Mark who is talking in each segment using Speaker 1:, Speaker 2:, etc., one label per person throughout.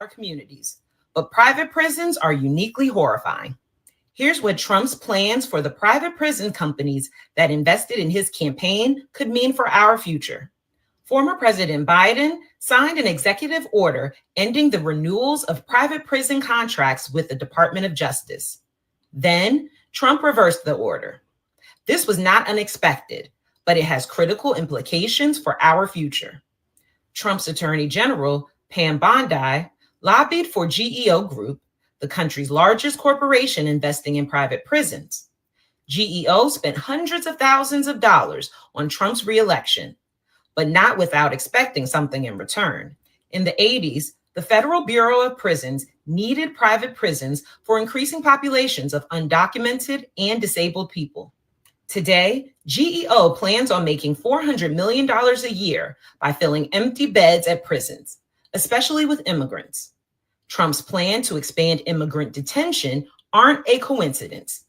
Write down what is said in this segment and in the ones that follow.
Speaker 1: our communities, but private prisons are uniquely horrifying. Here's what Trump's plans for the private prison companies that invested in his campaign could mean for our future. Former President Biden signed an executive order ending the renewals of private prison contracts with the Department of Justice. Then, Trump reversed the order. This was not unexpected, but it has critical implications for our future. Trump's Attorney General, Pam Bondi, lobbied for GEO Group, the country's largest corporation investing in private prisons. GEO spent hundreds of thousands of dollars on Trump's reelection, but not without expecting something in return. In the 80s, the Federal Bureau of Prisons needed private prisons for increasing populations of undocumented and disabled people. Today, GEO plans on making $400 million a year by filling empty beds at prisons, especially with immigrants. Trump's plan to expand immigrant detention aren't a coincidence.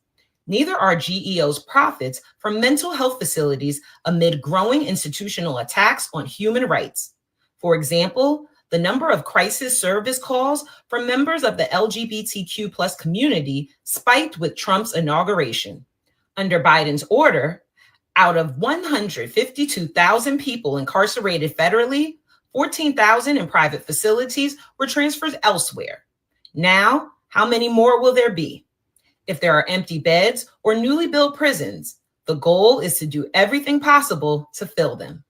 Speaker 1: Neither are GEO's profits from mental health facilities amid growing institutional attacks on human rights. For example, the number of crisis service calls from members of the LGBTQ plus community spiked with Trump's inauguration. Under Biden's order, out of 152,000 people incarcerated federally, 14,000 in private facilities were transferred elsewhere. Now, how many more will there be? If there are empty beds or newly built prisons, the goal is to do everything possible to fill them.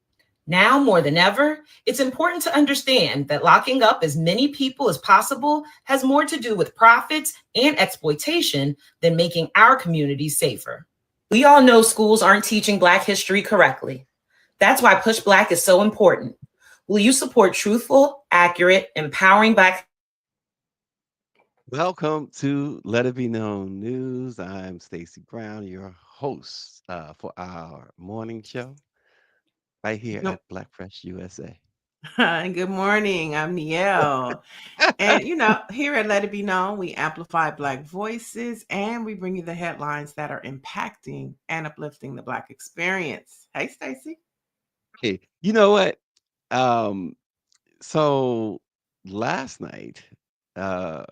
Speaker 1: Now more than ever, it's important to understand that locking up as many people as possible has more to do with profits and exploitation than making our communities safer. We all know schools aren't teaching Black history correctly. That's why Push Black is so important. Will you support truthful, accurate, empowering Black?
Speaker 2: Welcome to Let It Be Known News. I'm Stacy Brown, your host for our morning show right here
Speaker 3: Good,
Speaker 2: at BlackPress USA.
Speaker 3: good morning. I'm Niele. And, here at Let It Be Known, we amplify Black voices and we bring you the headlines that are impacting and uplifting the Black experience. Hey, Stacy.
Speaker 2: Hey, you know what? Um, so last night, uh,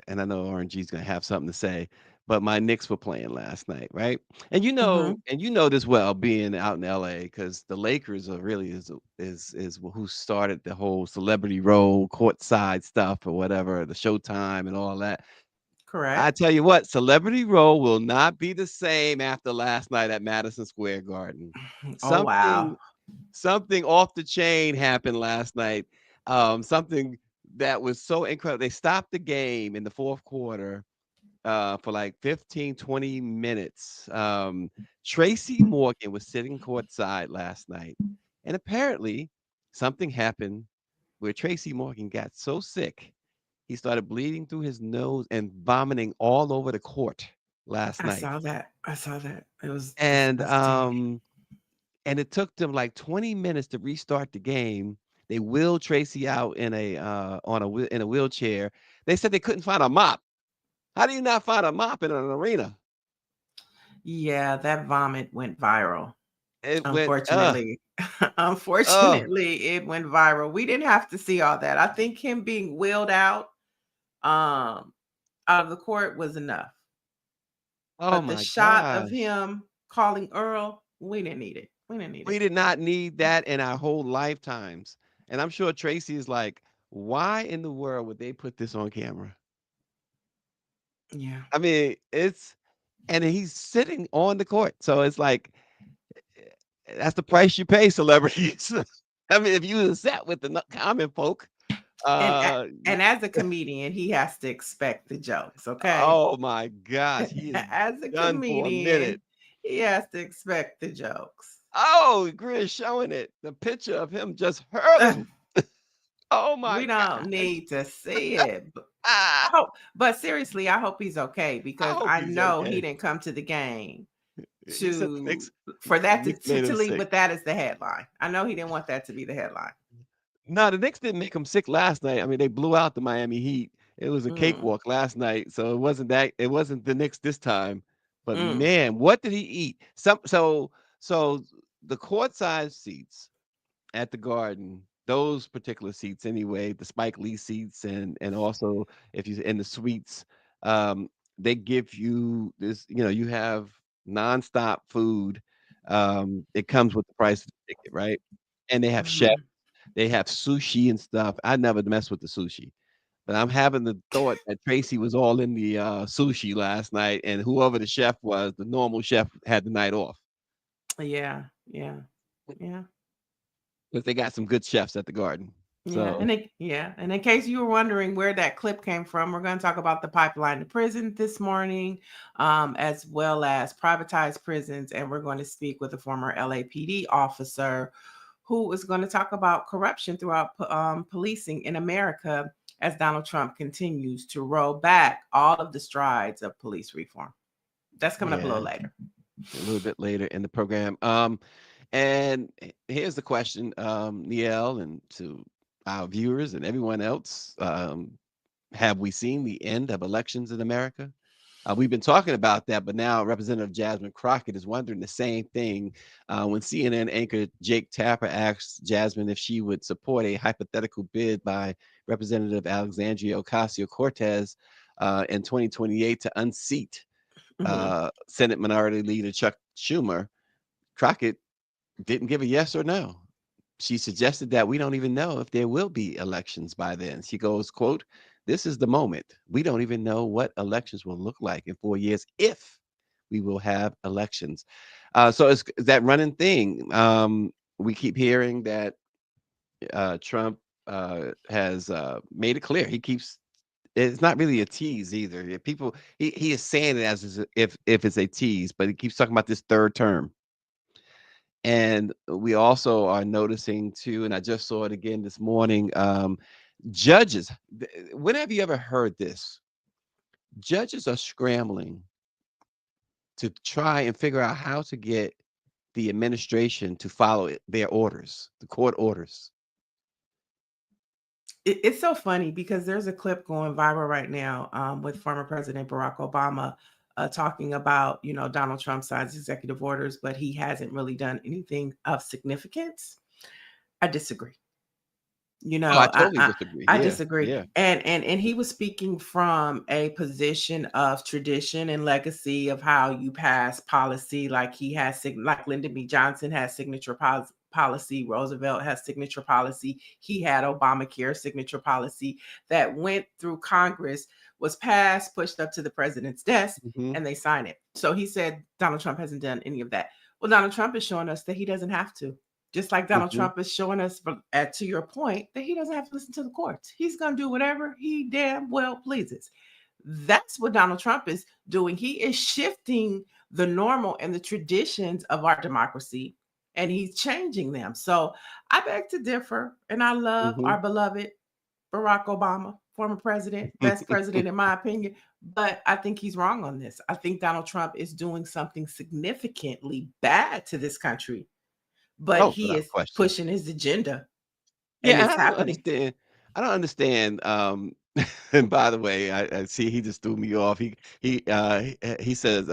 Speaker 2: and I know RNG's gonna have something to say, but my Knicks were playing last night, right?
Speaker 3: Mm-hmm.
Speaker 2: And you know this well, being out in LA, because the Lakers are really is who started the whole celebrity role, courtside stuff or whatever, the Showtime and all that. I
Speaker 3: Correct.
Speaker 2: tell you what, celebrity role will not be the same after last night at Madison Square Garden.
Speaker 3: Oh, wow.
Speaker 2: Something something off the chain happened last night. Something that was so incredible. They stopped the game in the fourth quarter for like 15, 20 minutes. Tracy Morgan was sitting courtside last night, and apparently something happened where Tracy Morgan got so sick he started bleeding through his nose and vomiting all over the court last
Speaker 3: I
Speaker 2: night.
Speaker 3: saw that. I saw that. It was
Speaker 2: And
Speaker 3: disgusting.
Speaker 2: and it took them like 20 minutes to restart the game. They wheeled Tracy out in a in a wheelchair. They said they couldn't find a mop. How do you not find a mop in an arena?
Speaker 3: Yeah, that vomit went viral.
Speaker 2: It went
Speaker 3: Unfortunately.
Speaker 2: uh
Speaker 3: Unfortunately, it went viral. We didn't have to see all that. I think him being wheeled um, out of the court was enough.
Speaker 2: oh
Speaker 3: But the
Speaker 2: my
Speaker 3: shot of
Speaker 2: gosh.
Speaker 3: him calling Earl, we didn't need it. We didn't need
Speaker 2: We
Speaker 3: it.
Speaker 2: did not need that in our whole lifetimes. And I'm sure Tracy is like, why in the world would they put this on camera?
Speaker 3: Yeah.
Speaker 2: I mean, it's and he's sitting on the court. So it's like that's the price you pay, celebrities. I mean, if you was sat with the common folk,
Speaker 3: And
Speaker 2: uh,
Speaker 3: and as a comedian, he has to expect the jokes, okay?
Speaker 2: oh my gosh, he is
Speaker 3: As a
Speaker 2: done for a minute.
Speaker 3: comedian, he has to expect the jokes.
Speaker 2: Oh, Greer's showing it. The picture of him just
Speaker 3: Ugh,
Speaker 2: hurling. Oh my
Speaker 3: we don't
Speaker 2: gosh.
Speaker 3: need to see it.
Speaker 2: Ah,
Speaker 3: But seriously, I hope he's okay
Speaker 2: I
Speaker 3: because
Speaker 2: hope
Speaker 3: I
Speaker 2: he's
Speaker 3: know he
Speaker 2: okay.
Speaker 3: didn't come to the game
Speaker 2: He said the
Speaker 3: to
Speaker 2: Knicks,
Speaker 3: for that
Speaker 2: Knicks
Speaker 3: to,
Speaker 2: made him
Speaker 3: to leave
Speaker 2: sick.
Speaker 3: with that as the headline. I know he didn't want that to be the headline.
Speaker 2: No, the Knicks didn't make him sick last night. I mean, they blew out the Miami Heat. It was a
Speaker 3: Mm,
Speaker 2: cakewalk last night, so it wasn't that. It wasn't the Knicks this time. But
Speaker 3: mm.
Speaker 2: man, what did he eat? So the courtside seats at the Garden. those particular seats anyway, the Spike Lee seats, and also if you in the suites, um, they give you this, you have nonstop food. It comes with the price of the ticket, right? And they have chefs,
Speaker 3: Mhm.
Speaker 2: they have sushi and stuff. I never mess with the sushi. But I'm having the thought that Tracy was all in the sushi last night, and whoever the chef was, the normal chef had the night off
Speaker 3: Yeah, yeah, yeah.
Speaker 2: because they got some good chefs at the garden.
Speaker 3: Yeah,
Speaker 2: So
Speaker 3: and in case you were wondering where that clip came from, we're going to talk about the pipeline to prison this morning, as well as privatized prisons, and we're going to speak with a former LAPD officer who is going to talk about corruption throughout policing in America as Donald Trump continues to roll back all of the strides of police reform. That's coming up a
Speaker 2: yeah,
Speaker 3: little later.
Speaker 2: a little bit later in the program. And here's the question, Niele, and to our viewers and everyone else: have we seen the end of elections in America? We've been talking about that, but now Representative Jasmine Crockett is wondering the same thing when CNN anchor Jake Tapper asked Jasmine if she would support a hypothetical bid by Representative Alexandria Ocasio-Cortez in 2028 to unseat
Speaker 3: Hmm.
Speaker 2: Senate Minority Leader Chuck Schumer. Crockett didn't give a yes or no. She suggested that we don't even know if there will be elections by then. She goes, quote, "This is the moment. We don't even know what elections will look like in 4 years if we will have elections." So it's that running thing. We keep hearing that Trump has made it clear. He keeps it's not really a tease either. People he is saying it as if it's a tease, but he keeps talking about this third term. And we also are noticing too, and I just saw it again this morning, judges, when have you ever heard this? Judges are scrambling to try and figure out how to get the administration to follow their orders, the court orders.
Speaker 3: It's so funny because there's a clip going viral right now with former President Barack Obama talking about, Donald Trump signs executive orders, but he hasn't really done anything of significance. I disagree. You
Speaker 2: Oh, I
Speaker 3: know, I
Speaker 2: totally
Speaker 3: I,
Speaker 2: disagree.
Speaker 3: I
Speaker 2: Yeah,
Speaker 3: disagree.
Speaker 2: yeah.
Speaker 3: And he was speaking from a position of tradition and legacy of how you pass policy. Like he has, like Lyndon B. Johnson has signature policy. Roosevelt has signature policy. He had Obamacare signature policy that went through Congress, was passed, pushed up to the president's desk,
Speaker 2: Hmm.
Speaker 3: and they sign it. So he said Donald Trump hasn't done any of that. Well, Donald Trump is showing us that he doesn't have to. Just like Donald
Speaker 2: Hmm.
Speaker 3: Trump is showing us, to your point, that he doesn't have to listen to the courts. He's going to do whatever he damn well pleases. That's what Donald Trump is doing. He is shifting the normal and the traditions of our democracy, and he's changing them. So I beg to differ, and I love
Speaker 2: Hmm.
Speaker 3: our beloved Barack Obama, former president, best president in my opinion. But I think he's wrong on this. I think Donald Trump is doing something significantly bad to this country, but
Speaker 2: Oh,
Speaker 3: he
Speaker 2: without
Speaker 3: is
Speaker 2: question.
Speaker 3: pushing his agenda and
Speaker 2: Yeah, and
Speaker 3: it's happening.
Speaker 2: I don't understand, and by the way, I see he just threw me off. He says,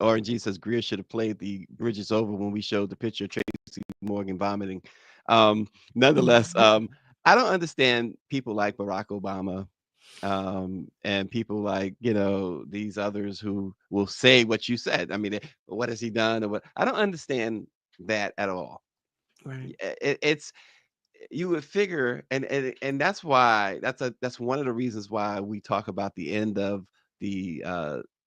Speaker 2: RNG says Greer should have played the Bridges Over when we showed the picture of Tracy Morgan vomiting. Nonetheless, I don't understand people like Barack Obama, and people like, these others who will say what you said. I mean, what has he done or what? I don't understand that at all.
Speaker 3: Right,
Speaker 2: It's you would figure, and that's one of the reasons why we talk about the end of the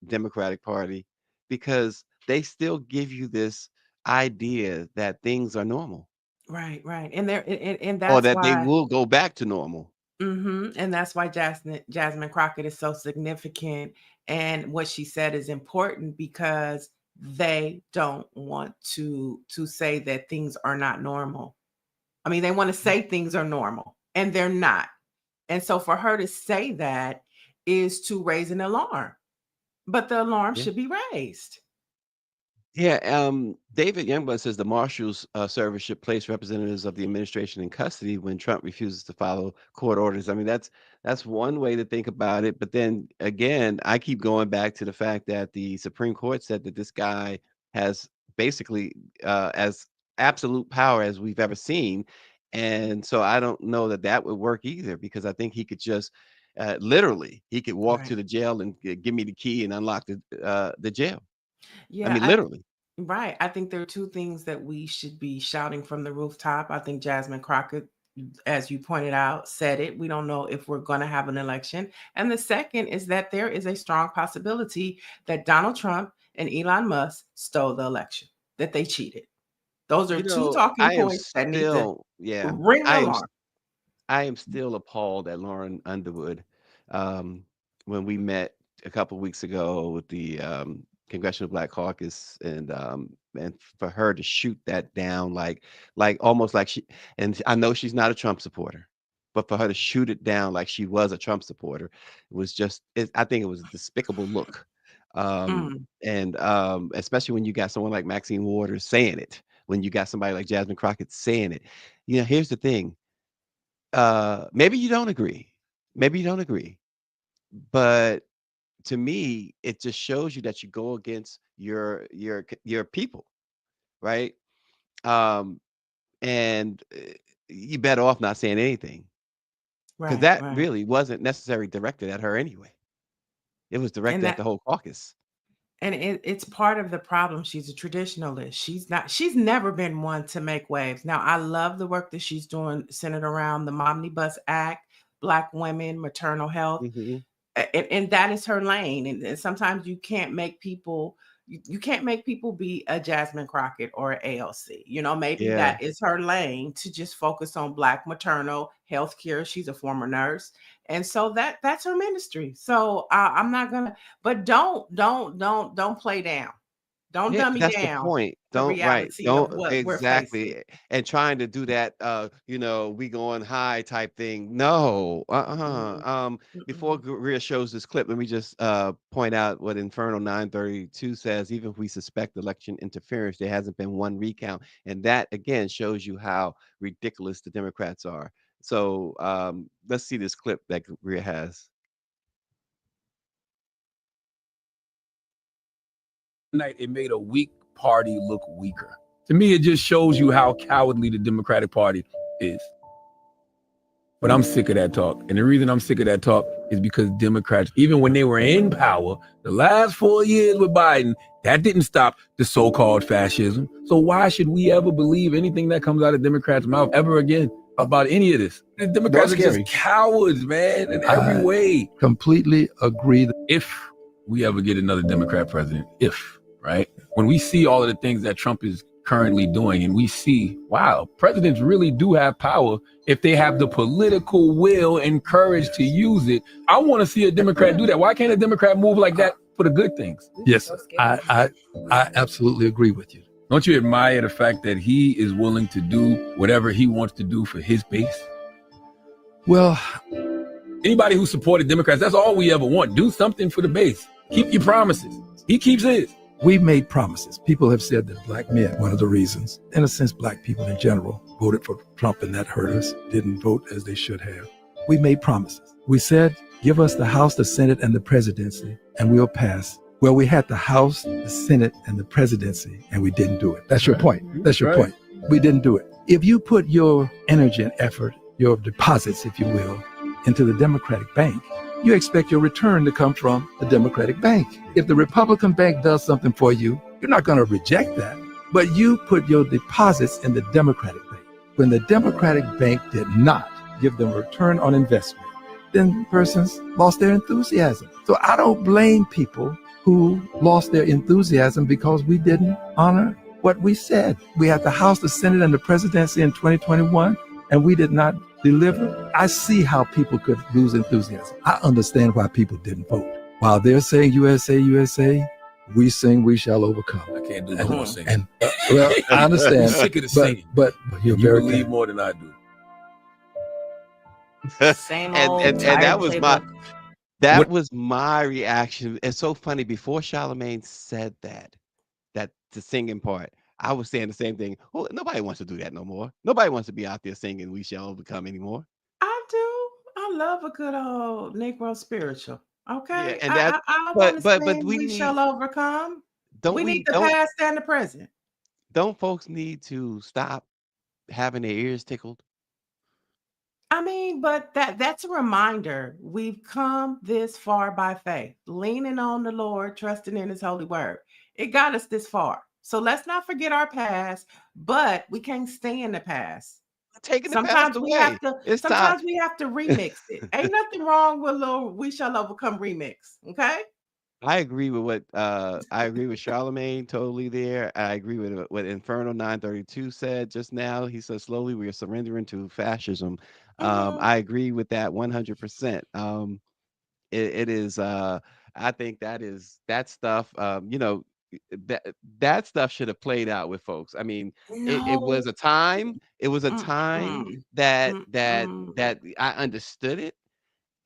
Speaker 2: Democratic Party, because they still give you this idea that things are normal
Speaker 3: right. And
Speaker 2: or
Speaker 3: that's
Speaker 2: that they
Speaker 3: why,
Speaker 2: will go back to normal.
Speaker 3: and that's why Jasmine Crockett is so significant. And what she said is important because they don't want to say that things are not normal. I mean, they want to say things are normal and they're not. And so for her to say that is to raise an alarm, but the alarm
Speaker 2: Yeah.
Speaker 3: should be raised.
Speaker 2: Yeah, David Youngblood says the Marshals Service should place representatives of the administration in custody when Trump refuses to follow court orders. I mean, that's one way to think about it. But then again, I keep going back to the fact that the Supreme Court said that this guy has basically as absolute power as we've ever seen, And so I don't know that that would work either, because I think he could just literally he could walk to
Speaker 3: Right.
Speaker 2: the jail and give me the key and unlock the jail. I
Speaker 3: Yeah,
Speaker 2: mean, literally.
Speaker 3: right. I think there are two things that we should be shouting from the rooftop. I think Jasmine Crockett, as you pointed out, said it. We don't know if we're going to have an election. And the second is that there is a strong possibility that Donald Trump and Elon Musk stole the election, that they cheated. Those are
Speaker 2: You
Speaker 3: two
Speaker 2: know,
Speaker 3: talking
Speaker 2: I am
Speaker 3: points that need to
Speaker 2: still, yeah,
Speaker 3: ring the
Speaker 2: I am
Speaker 3: alarm.
Speaker 2: I am still appalled at Lauren Underwood. Um, when we met a couple weeks ago with the Congressional Black Caucus, and for her to shoot that down like almost like she, and I know she's not a Trump supporter, but for her to shoot it down like she was a Trump supporter, it was just I think it was a despicable look.
Speaker 3: Mm,
Speaker 2: And especially when you got someone like Maxine Waters saying it, when you got somebody like Jasmine Crockett saying it. You know, here's the thing, maybe you don't agree. Maybe you don't agree. But to me, it just shows you that you go against your people, right? Um, and you better off not saying anything, because
Speaker 3: right,
Speaker 2: that
Speaker 3: right.
Speaker 2: really wasn't necessarily directed at her anyway. It was
Speaker 3: And
Speaker 2: directed at
Speaker 3: that
Speaker 2: the whole caucus.
Speaker 3: and it's part of the problem. She's a traditionalist. She's never been one to make waves. Now, I love the work that she's doing centered around the Omnibus Act, Black women, maternal health.
Speaker 2: Hmm.
Speaker 3: And that is her lane. And sometimes you can't make people you can't make people be a Jasmine Crockett or a ALC. Maybe
Speaker 2: Yeah,
Speaker 3: that is her lane, to just focus on Black maternal health care. She's a former nurse, and so that's her ministry. So I'm not gonna, but don't play down, don't
Speaker 2: yeah,
Speaker 3: dummy
Speaker 2: that's the
Speaker 3: down
Speaker 2: point.
Speaker 3: the
Speaker 2: Don't right.
Speaker 3: reality of
Speaker 2: Don't
Speaker 3: what we're facing.
Speaker 2: exactly. And trying to do that, we going high type thing. No.
Speaker 3: Mm-mm,
Speaker 2: Before
Speaker 3: mm-mm.
Speaker 2: Maria shows this clip, let me just point out what Inferno 932 says. Even if we suspect election interference, there hasn't been one recount. And that again shows you how ridiculous the Democrats are. So let's see this clip that Maria has.
Speaker 4: Night, it made a weak party look weaker. To me, it just shows you how cowardly the Democratic Party is. But I'm sick of that talk. And the reason I'm sick of that talk is because Democrats, even when they were in power, the last 4 years with Biden, that didn't stop the so-called fascism. So why should we ever believe anything that comes out of Democrats' mouth ever again about any of this? The Democrats are just cowards, man, in every way. Completely agree. If we ever get another Democrat president, right? When we see all of the things that Trump is currently doing, and we see, wow, presidents really do have power if they have the political will and courage to use it. I want to see a Democrat do that. Why can't a Democrat move like that for the good things? Yes, I absolutely agree with you. Don't you admire the fact that he is willing to do whatever he wants to do for his base? Well, anybody who supported Democrats, that's all we ever want. Do something for the base. Keep your promises. He keeps his. We made promises. People have said that black men, one of the reasons, in a sense, black people in general, voted for Trump and that hurt us, didn't vote as they should have. We made promises. We said, give us the House, the Senate, and the presidency, and we'll pass. Well, we had the House, the Senate, and the presidency, and we didn't do it. That's your point. That's your point. We didn't do it. If you put your energy and effort, your deposits, if you will, into the Democratic Bank, you expect your return to come from the Democratic Bank. If the Republican Bank does something for you, you're not going to reject that. But you put your deposits in the Democratic Bank. When the Democratic Bank did not give them a return on investment, then persons lost their enthusiasm. So I don't blame people who lost their enthusiasm because we didn't honor what we said. We had the House, the Senate, and the presidency in 2021, and we did not deliver. I see how people could lose enthusiasm. I understand why people didn't vote. While they're saying USA, USA, we sing We Shall Overcome. I can't do no more singing. And, well, I understand. I'm sick of the singing. But you're very believe more than I do.
Speaker 3: Same
Speaker 2: and
Speaker 3: old
Speaker 2: and and that
Speaker 3: tired
Speaker 2: was my
Speaker 3: playbook.
Speaker 2: that was my reaction. It's so funny. Before Charlemagne said that the singing part, I was saying the same thing. Well, nobody wants to do that no more. Nobody wants to be out there singing "We Shall Overcome" anymore.
Speaker 3: I do. I love a good old Negro spiritual.
Speaker 2: Yeah,
Speaker 3: Okay.
Speaker 2: and that,
Speaker 3: I want to
Speaker 2: but
Speaker 3: sing
Speaker 2: we
Speaker 3: We
Speaker 2: need,
Speaker 3: Shall Overcome.
Speaker 2: don't
Speaker 3: We need
Speaker 2: we
Speaker 3: the past and the present.
Speaker 2: don't folks need to stop having their ears tickled?
Speaker 3: I mean, but that's a reminder. We've come this far by faith, leaning on the Lord, trusting in his holy word. It got us this far. So let's not forget our past, but we can't stay in the past.
Speaker 2: Taking the past
Speaker 3: Sometimes we have
Speaker 2: away.
Speaker 3: to
Speaker 2: It's time.
Speaker 3: sometimes we have to remix it. Ain't nothing wrong with a little We Shall Overcome remix. Okay.
Speaker 2: I agree with what I agree with Charlemagne totally there. I agree with what Inferno 932 said just now. He said slowly we are surrendering to fascism.
Speaker 3: Mhm.
Speaker 2: I agree with that 100%. It is I think that stuff that that stuff should have played out with folks. I mean, it
Speaker 3: No.
Speaker 2: was a time, it was a time
Speaker 3: Mm-mm.
Speaker 2: that
Speaker 3: Mm-mm.
Speaker 2: I understood it.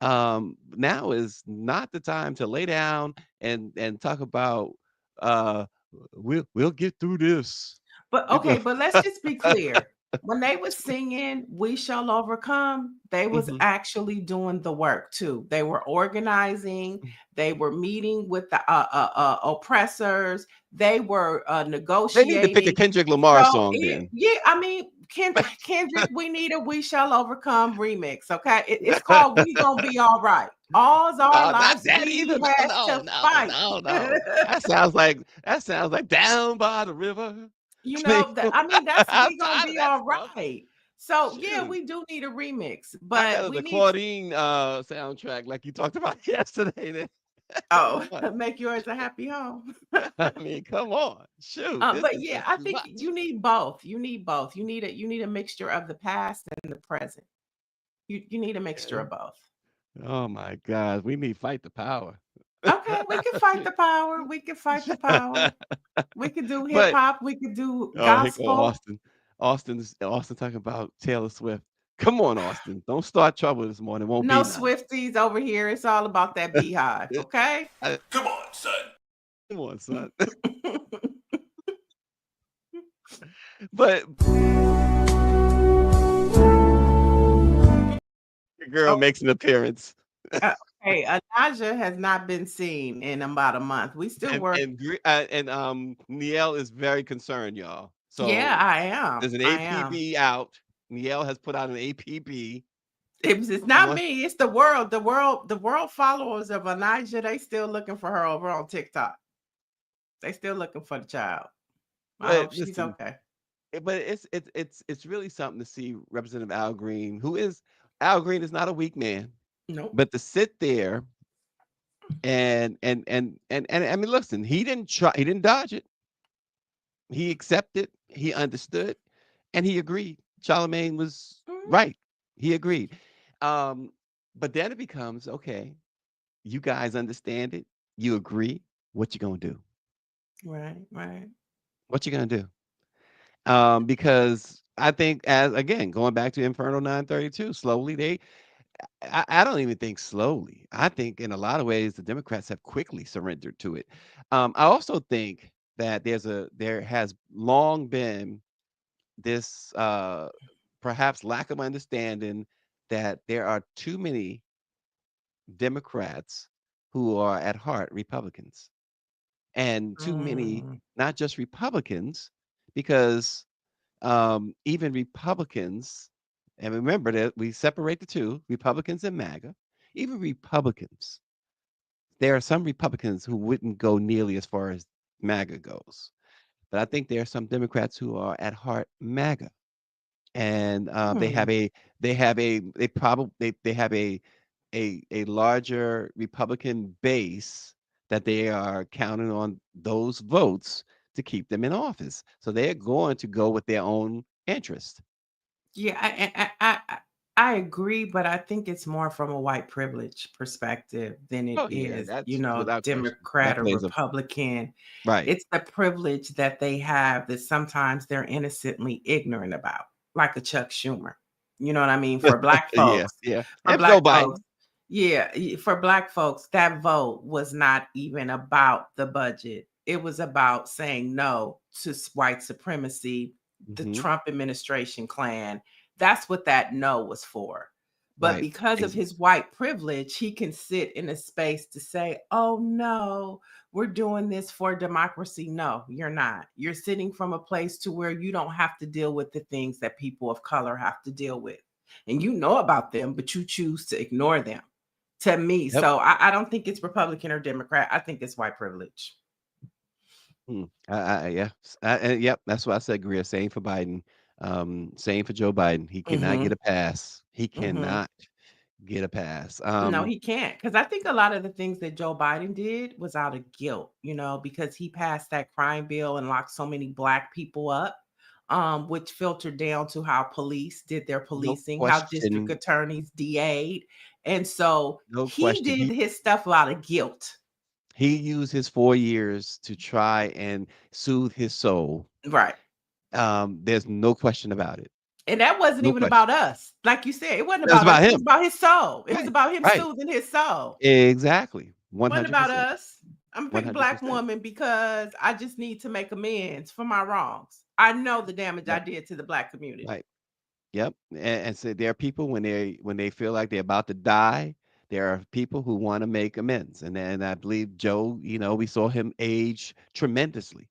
Speaker 2: Now is not the time to lay down and talk about uh we'll get through this.
Speaker 3: But
Speaker 2: You
Speaker 3: okay,
Speaker 2: know.
Speaker 3: but let's just be clear. When they was singing "We Shall Overcome," they was
Speaker 2: Mhm.
Speaker 3: actually doing the work too. They were organizing. They were meeting with the oppressors. They were
Speaker 2: They need to pick a
Speaker 3: negotiating.
Speaker 2: Kendrick Lamar
Speaker 3: So
Speaker 2: song then.
Speaker 3: yeah, I mean, Kendrick, we need a "We Shall Overcome" remix. Okay, it's called "We Gonna Be All Right." All's our
Speaker 2: No, not
Speaker 3: lives
Speaker 2: that either.
Speaker 3: we
Speaker 2: No,
Speaker 3: has
Speaker 2: no,
Speaker 3: to
Speaker 2: no,
Speaker 3: fight.
Speaker 2: no, no. That sounds like down by the river.
Speaker 3: You
Speaker 2: I mean,
Speaker 3: know, that I mean, that's
Speaker 2: I'm
Speaker 3: We Gonna
Speaker 2: tired of
Speaker 3: Be
Speaker 2: that
Speaker 3: All
Speaker 2: stuff.
Speaker 3: Right. So yeah,
Speaker 2: Shoot.
Speaker 3: we do need a remix,
Speaker 2: Got that
Speaker 3: but
Speaker 2: as
Speaker 3: we
Speaker 2: a
Speaker 3: need
Speaker 2: Claudine soundtrack like you talked about yesterday. Then. Come
Speaker 3: oh,
Speaker 2: on.
Speaker 3: make yours a happy home.
Speaker 2: I mean, come on. Shoot. This
Speaker 3: But
Speaker 2: is
Speaker 3: yeah,
Speaker 2: just
Speaker 3: I
Speaker 2: too
Speaker 3: think
Speaker 2: much.
Speaker 3: you need both. You need both. You need a mixture of the past and the present. You need a mixture of both.
Speaker 2: Oh my God. We need fight the power.
Speaker 3: Okay, we can fight the power. We can fight the power. We could do hip
Speaker 2: But
Speaker 3: hop. We could do
Speaker 2: oh, here go
Speaker 3: gospel.
Speaker 2: Austin. Austin talking about Taylor Swift. Come on, Austin. Don't start trouble this morning. Won't
Speaker 3: No
Speaker 2: be none.
Speaker 3: Swifties over here. It's all about that beehive. Okay.
Speaker 2: Come on, son. Come on, son. But your girl makes an appearance.
Speaker 3: Okay, Anaja has not been seen in about a month. We still work.
Speaker 2: Niele is very concerned, y'all.
Speaker 3: Yeah,
Speaker 2: So
Speaker 3: I am.
Speaker 2: there's an
Speaker 3: I am.
Speaker 2: APB out. Niele has put out an APB.
Speaker 3: It's not me. It's the world. The world followers of Anaja. They still looking for her over on TikTok. They still looking for the child. I hope
Speaker 2: But
Speaker 3: she's
Speaker 2: listen,
Speaker 3: okay.
Speaker 2: but it's really something to see Representative Al Green, Al Green is not a weak man,
Speaker 3: Nope.
Speaker 2: but to sit there and I mean, listen, he didn't dodge it. He accepted, he understood, and he agreed. Charlemagne was
Speaker 3: Mhm.
Speaker 2: right. He agreed. Um, but then it becomes okay. You guys understand it. You agree. What you gonna do?
Speaker 3: Right. Right.
Speaker 2: What you gonna do? Because I think, as again, going back to Inferno 932, slowly I don't even think slowly. I think in a lot of ways the Democrats have quickly surrendered to it. I also think that there has long been this perhaps lack of understanding that there are too many Democrats who are at heart Republicans, and too many
Speaker 3: Mm.
Speaker 2: not just Republicans, because even Republicans, and remember that we separate the two, Republicans and MAGA, even Republicans, there are some Republicans who wouldn't go nearly as far as MAGA goes. But I think there are some Democrats who are at heart MAGA. And
Speaker 3: Hmm.
Speaker 2: they have a larger Republican base that they are counting on those votes to keep them in office. So they're going to go with their own interest.
Speaker 3: Yeah, I agree, but I think it's more from a white privilege perspective than it
Speaker 2: Oh yeah,
Speaker 3: is,
Speaker 2: that's without question.
Speaker 3: Democrat
Speaker 2: That
Speaker 3: or
Speaker 2: plays a
Speaker 3: Republican.
Speaker 2: right.
Speaker 3: It's the privilege that they have that sometimes they're innocently ignorant about, like a Chuck Schumer. You know what I mean? For black
Speaker 2: Yeah,
Speaker 3: folks,
Speaker 2: yeah.
Speaker 3: for
Speaker 2: And Joe
Speaker 3: black folks,
Speaker 2: Biden.
Speaker 3: yeah, for black folks, that vote was not even about the budget. It was about saying no to white supremacy, the
Speaker 2: Hmm.
Speaker 3: Trump administration clan. That's what that no was for. But
Speaker 2: Right.
Speaker 3: because of his white privilege, he can sit in a space to say, oh no, we're doing this for democracy. No, you're not. You're sitting from a place to where you don't have to deal with the things that people of color have to deal with. and you know about them, but you choose to ignore them. To me,
Speaker 2: Yep.
Speaker 3: so I don't think it's Republican or Democrat. I think it's white privilege.
Speaker 2: Yeah. Yep. That's why I said Greer. Same for Biden. Same for Joe Biden. He cannot get
Speaker 3: Mm-hmm.
Speaker 2: a pass. He
Speaker 3: Mm-hmm.
Speaker 2: cannot get a pass.
Speaker 3: No, he can't. Because I think a lot of the things that Joe Biden did was out of guilt, because he passed that crime bill and locked so many Black people up, which filtered down to how police did their
Speaker 2: No
Speaker 3: policing, how district
Speaker 2: question.
Speaker 3: attorneys DA'd. And so
Speaker 2: No
Speaker 3: he
Speaker 2: question.
Speaker 3: did his stuff out of guilt.
Speaker 2: He used his 4 years to try and soothe his soul.
Speaker 3: Right.
Speaker 2: There's no question about it.
Speaker 3: And that wasn't
Speaker 2: No
Speaker 3: even
Speaker 2: question.
Speaker 3: about us. Like you said, it wasn't
Speaker 2: That was
Speaker 3: about us.
Speaker 2: about
Speaker 3: It was
Speaker 2: him.
Speaker 3: about his soul. It was
Speaker 2: Right.
Speaker 3: about him
Speaker 2: Right.
Speaker 3: soothing his soul.
Speaker 2: Exactly.
Speaker 3: Wasn't about
Speaker 2: 100%.
Speaker 3: us. I'm a big Black
Speaker 2: 100%.
Speaker 3: woman because I just need to make amends for my wrongs. I know the damage I
Speaker 2: Yep.
Speaker 3: did to the Black community.
Speaker 2: Right. Yep. And so there are people when they feel like they're about to die, there are people who want to make amends. And then I believe Joe, we saw him age tremendously.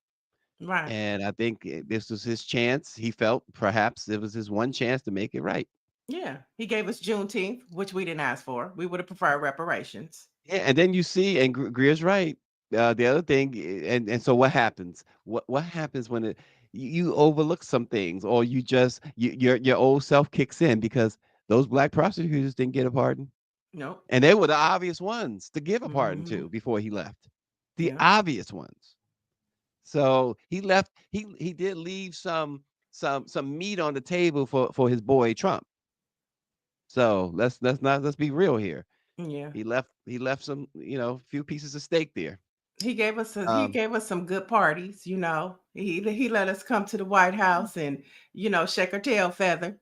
Speaker 3: Right.
Speaker 2: And I think this was his chance. He felt perhaps it was his one chance to make it right.
Speaker 3: Yeah. He gave us Juneteenth, which we didn't ask for. We would have preferred reparations.
Speaker 2: Yeah, and then you see, and Greer's right. The other thing, and so what happens? What happens when you overlook some things, or you just your old self kicks in because those black prosecutors didn't get a pardon,
Speaker 3: Nope.
Speaker 2: and they were the obvious ones to give a pardon
Speaker 3: Mm-hmm.
Speaker 2: to before he left, the
Speaker 3: Yeah.
Speaker 2: obvious ones. So he left. He did leave some meat on the table for his boy Trump. So let's be real here.
Speaker 3: Yeah.
Speaker 2: He left some few pieces of steak there.
Speaker 3: He gave us
Speaker 2: Um,
Speaker 3: some good parties, He let us come to the White House and, shake our tail feather.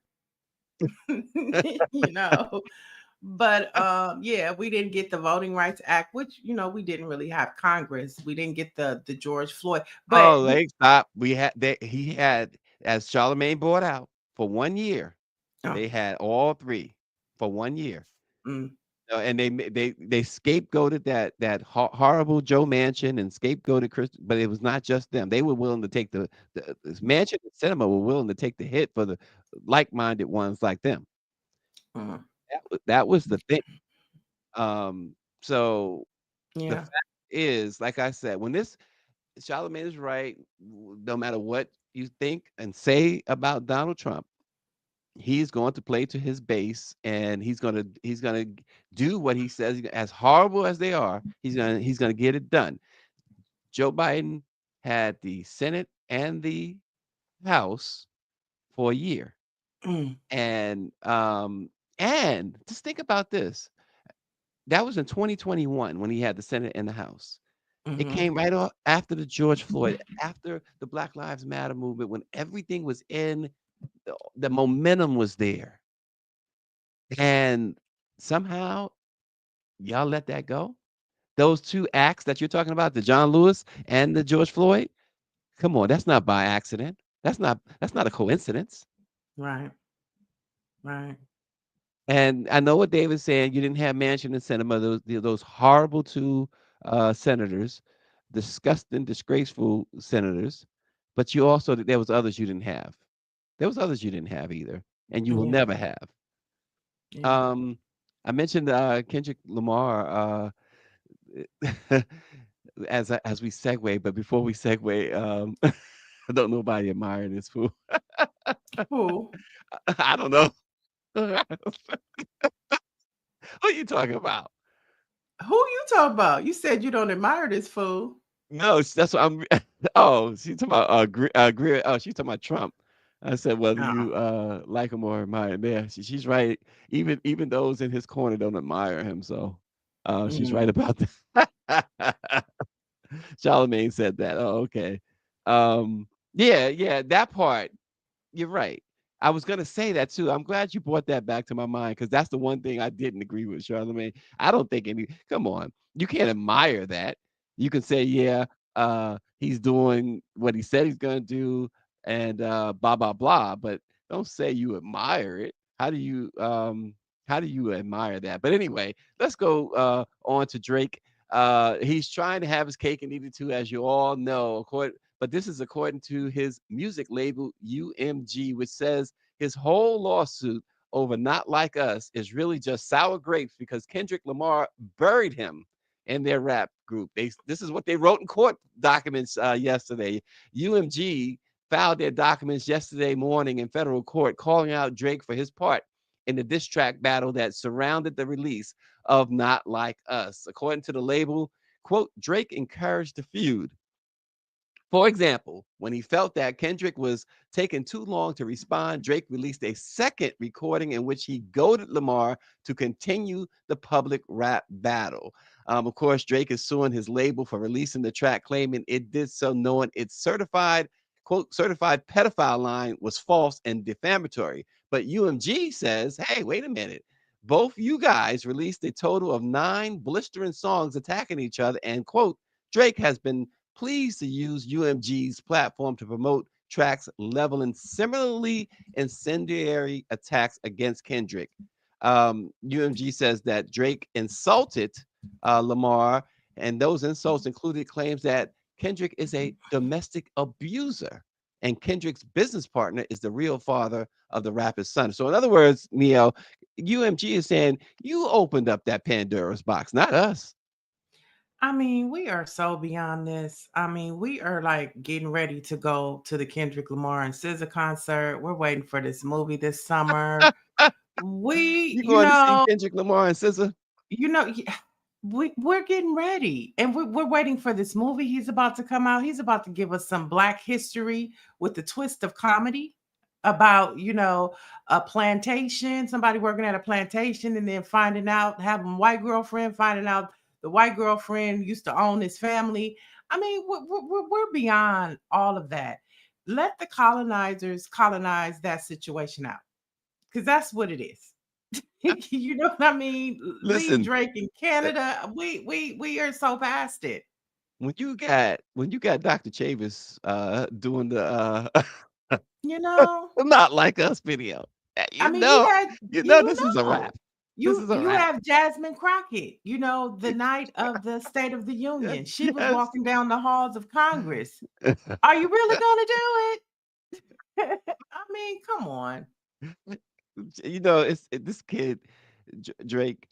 Speaker 3: you know. But yeah, we didn't get the Voting Rights Act, which we didn't really have Congress. We didn't get the George Floyd. But
Speaker 2: oh, they stop. He had, as Charlemagne brought out, for 1 year.
Speaker 3: oh,
Speaker 2: They had all three for 1 year.
Speaker 3: mm,
Speaker 2: And they scapegoated that horrible Joe Manchin and scapegoated Chris, but it was not just them. They were willing to take the this Manchin and Cinema were willing to take the hit for the like-minded ones like them.
Speaker 3: mm,
Speaker 2: That was the thing. So the
Speaker 3: yeah.
Speaker 2: fact is, like I said, when this Charlemagne is right, no matter what you think and say about Donald Trump, he's going to play to his base, and he's gonna do what he says. As horrible as they are, he's gonna get it done. Joe Biden had the Senate and the House for a year,
Speaker 3: Mm,
Speaker 2: and just think about this. That was in 2021 when he had the Senate and the House. It
Speaker 3: mhm,
Speaker 2: came right off after the George Floyd, after the Black Lives Matter movement, when everything was in, the momentum was there. And somehow y'all let that go. Those two acts that you're talking about, the John Lewis and the George Floyd, come on, that's not by accident. That's not a coincidence.
Speaker 3: right, right.
Speaker 2: And I know what David's saying. You didn't have Manchin and Sinema, those horrible two senators, disgusting, disgraceful senators. But there was others you didn't have. There was others you didn't have either, and you will
Speaker 3: Yeah,
Speaker 2: never have.
Speaker 3: yeah.
Speaker 2: Um, I mentioned Kendrick Lamar as we segue, but before we segue, I don't know nobody admiring this fool.
Speaker 3: Who?
Speaker 2: I don't know. What are you talking about?
Speaker 3: Who you talking about? You said you don't admire this fool.
Speaker 2: No, that's what I'm. Oh, she's talking about Greer. Oh, she's talking about Trump. I said whether
Speaker 3: Uh,
Speaker 2: you like him or admire him. Yeah, she's right. Even those in his corner don't admire him. So she's
Speaker 3: mm,
Speaker 2: right about that. Charlemagne said that. Oh, okay. Yeah, that part. You're right. I was gonna say that too. I'm glad you brought that back to my mind because that's the one thing I didn't agree with, Charlemagne. I don't think any. Come on, you can't admire that. You can say, yeah, he's doing what he said he's gonna do, and blah blah blah. But don't say you admire it. How do you admire that? But anyway, let's go on to Drake. He's trying to have his cake and eat it too, as you all know. But this is according to his music label, UMG, which says his whole lawsuit over Not Like Us is really just sour grapes because Kendrick Lamar buried him in their rap group. This is what they wrote in court documents yesterday. UMG filed their documents yesterday morning in federal court, calling out Drake for his part in the diss track battle that surrounded the release of Not Like Us. According to the label, quote, Drake encouraged the feud. For example, when he felt that Kendrick was taking too long to respond, Drake released a second recording in which he goaded Lamar to continue the public rap battle. Of course, Drake is suing his label for releasing the track, claiming it did so knowing its certified, quote, certified pedophile line was false and defamatory. But UMG says, hey, wait a minute. Both you guys released a total of 9 blistering songs attacking each other, and, quote, Drake has been pleased to use UMG's platform to promote tracks leveling similarly incendiary attacks against Kendrick. UMG says that Drake insulted Lamar, and those insults included claims that Kendrick is a domestic abuser and Kendrick's business partner is the real father of the rapper's son. So, in other words, Neo, UMG is saying you opened up that Pandora's box, not us.
Speaker 3: I mean, we are so beyond this. I mean, we are like getting ready to go to the Kendrick Lamar and SZA concert. We're waiting for this movie this summer. We,
Speaker 2: You going to see Kendrick Lamar and SZA?
Speaker 3: yeah, we're getting ready, and we're waiting for this movie. He's about to come out. He's about to give us some Black history with the twist of comedy about a plantation, somebody working at a plantation, and then finding out, having a white girlfriend, finding out the white girlfriend used to own his family. I mean, we're beyond all of that. Let the colonizers colonize that situation out, because that's what it is. You know what I mean? Leave
Speaker 2: Listen,
Speaker 3: Drake in Canada. We are so past it.
Speaker 2: when you got Dr. Chavis doing the
Speaker 3: You know,
Speaker 2: Not Like Us video,
Speaker 3: I mean,
Speaker 2: this is a wrap. This is a
Speaker 3: you
Speaker 2: wrap.
Speaker 3: have Jasmine Crockett. The night of the State of the Union, she was
Speaker 2: Yes.
Speaker 3: walking down the halls of Congress. Are you really gonna do it? I mean, come on.
Speaker 2: This kid Drake.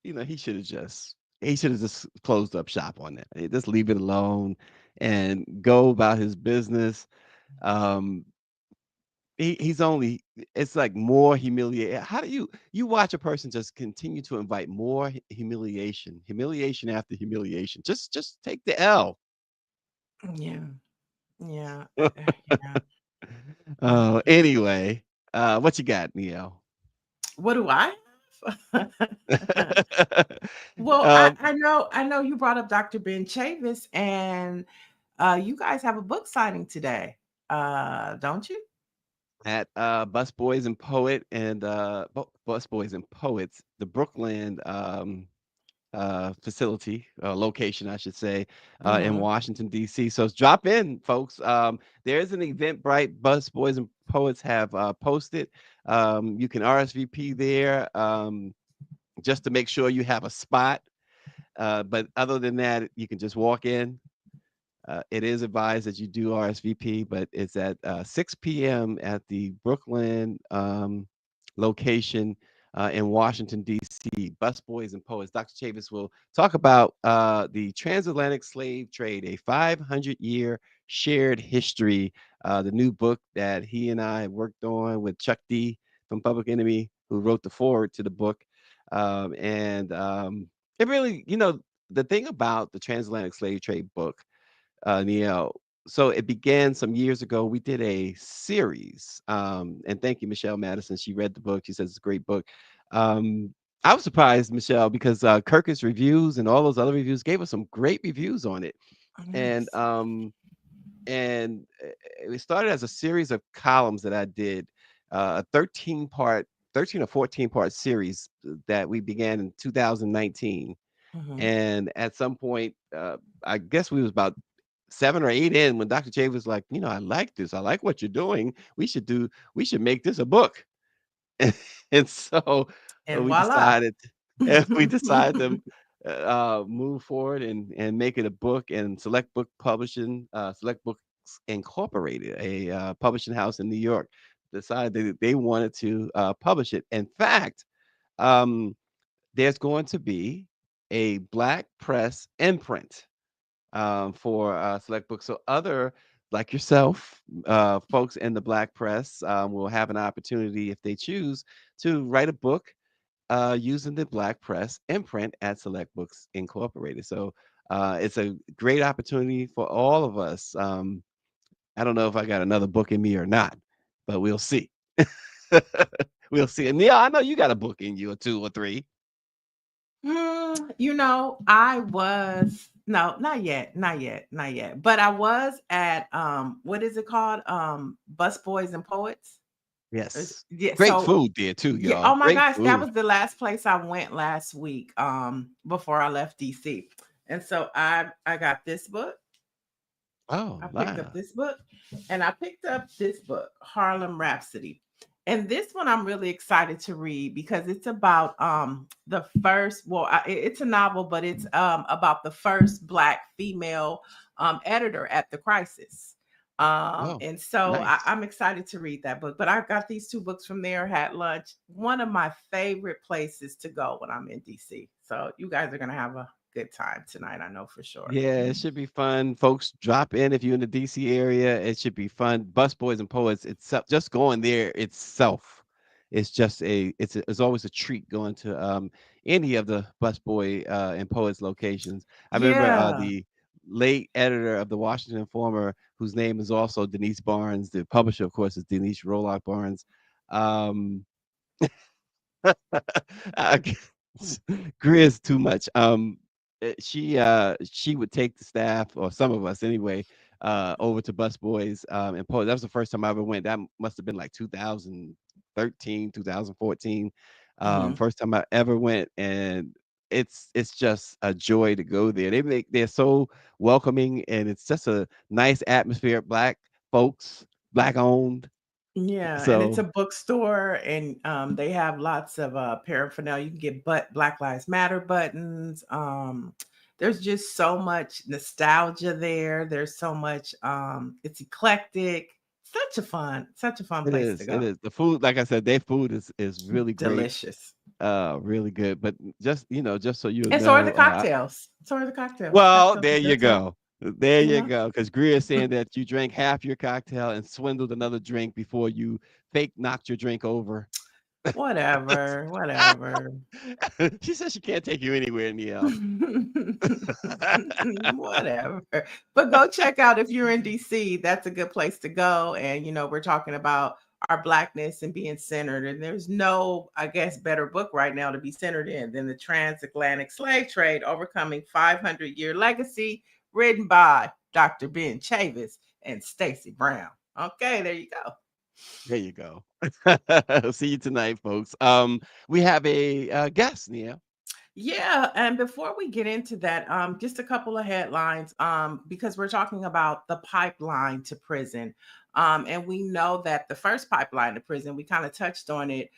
Speaker 2: He should have just closed up shop on that. Just leave it alone and go about his business. Um, he's only it's like more humiliation. How do you watch a person just continue to invite more humiliation after humiliation? Just take the L.
Speaker 3: Yeah, yeah, yeah.
Speaker 2: Anyway, what you got, Neo?
Speaker 3: What do I have? Well,
Speaker 2: um,
Speaker 3: I know you brought up Dr. Ben Chavis, and you guys have a book signing today, don't you?
Speaker 2: at Busboys and Poet and Busboys and Poets, the Brooklyn facility location, I should say, in
Speaker 3: Mm-hmm.
Speaker 2: Washington D.C. So drop in, folks. There is an Eventbrite Busboys and Poets have posted. You can RSVP there just to make sure you have a spot. But other than that, you can just walk in. It is advised that you do RSVP, but it's at 6 p.m. at the Brooklyn location in Washington, D.C. Busboys and Poets. Dr. Chavis will talk about the transatlantic slave trade, a 500-year shared history, the new book that he and I worked on with Chuck D from Public Enemy, who wrote the foreword to the book. It really, the thing about the transatlantic slave trade book, Niele. So it began some years ago. We did a series, and thank you, Michelle Madison. She read the book. She says it's a great book. I was surprised, Michelle, because Kirkus Reviews and all those other reviews gave us some great reviews on it, and
Speaker 3: Yes.
Speaker 2: it started as a series of columns that I did, a 13 or 14 part series that we began in 2019,
Speaker 3: Mm-hmm.
Speaker 2: and at some point, I guess we was about 7 or 8 in when Dr. J was like, I like this. I like what you're doing. We should make this a book. And so
Speaker 3: And
Speaker 2: we
Speaker 3: voila.
Speaker 2: decided, we decided to move forward and make it a book. And Select Books Incorporated, a publishing house in New York, decided they wanted to publish it. In fact, um, there's going to be a Black Press imprint for select books. So other like yourself, folks in the Black Press will have an opportunity if they choose to write a book using the Black Press imprint at Select Books Incorporated. So it's a great opportunity for all of us. I don't know if I got another book in me or not, but we'll see. We'll see. And yeah, I know you got a book in you, or two or three.
Speaker 3: I was no, not yet, not yet, not yet. But I was at what is it called? Bus Boys and Poets.
Speaker 2: Yes.
Speaker 3: Yeah,
Speaker 2: Great
Speaker 3: so
Speaker 2: food there too,
Speaker 3: yeah,
Speaker 2: y'all.
Speaker 3: oh my
Speaker 2: Great
Speaker 3: gosh, that
Speaker 2: food.
Speaker 3: was the last place I went last week, before I left DC. And so I got this book.
Speaker 2: Oh,
Speaker 3: I picked up
Speaker 2: wow.
Speaker 3: this book, and I picked up this book, Harlem Rhapsody. And this one I'm really excited to read because it's about the first, it's a novel, but it's about the first Black female editor at the Crisis.
Speaker 2: Oh,
Speaker 3: And so
Speaker 2: nice.
Speaker 3: I'm excited to read that book. But I got these two books from there, had lunch. One of my favorite places to go when I'm in DC. So you guys are gonna have a good time tonight, I know for sure.
Speaker 2: Yeah, it should be fun. Folks, drop in if you're in the DC area. It should be fun. Bus Boys and Poets itself, just going there itself, it's just it's always a treat going to any of the Bus Boy and Poets locations. I remember
Speaker 3: Yeah.
Speaker 2: the late editor of the Washington Informer, whose name is also Denise Barnes. The publisher, of course, is Denise Roloff Barnes. Um, uh, Grizz too much. She would take the staff or some of us anyway over to Bus Boys and Poets. That was the first time I ever went. That must have been like 2013, 2014.
Speaker 3: Mhm.
Speaker 2: First time I ever went, and it's just a joy to go there. They're so welcoming, and it's just a nice atmosphere. Black folks, Black owned.
Speaker 3: Yeah, and it's
Speaker 2: So
Speaker 3: a bookstore, and they have lots of paraphernalia. You can get Black Lives Matter buttons. There's just so much nostalgia there. There's so much. It's eclectic. Such a fun
Speaker 2: it
Speaker 3: place to
Speaker 2: is. It
Speaker 3: go.
Speaker 2: is. The food, like I said, their food is really great,
Speaker 3: Delicious,
Speaker 2: really good. But just just so you
Speaker 3: and so are
Speaker 2: know,
Speaker 3: the cocktails. So are the cocktails.
Speaker 2: well,
Speaker 3: Cocktails
Speaker 2: there
Speaker 3: are
Speaker 2: you
Speaker 3: good too.
Speaker 2: go. There
Speaker 3: You
Speaker 2: you
Speaker 3: know,
Speaker 2: go. Because Greer is saying that you drank half your cocktail and swindled another drink before you fake knocked your drink over.
Speaker 3: whatever, whatever.
Speaker 2: She says she can't take you anywhere, Neil.
Speaker 3: Whatever. But go check out if you're in DC. That's a good place to go. And we're talking about our blackness and being centered. And there's no, I guess, better book right now to be centered in than the Transatlantic Slave Trade: Overcoming 500-Year Legacy, written by Dr. Ben Chavis and Stacy Brown. Okay, there you go.
Speaker 2: There you go. See you tonight, folks. We have a guest, Neil.
Speaker 3: Yeah, and before we get into that, just a couple of headlines, because we're talking about the pipeline to prison, and we know that the first pipeline to prison, we kind of touched on it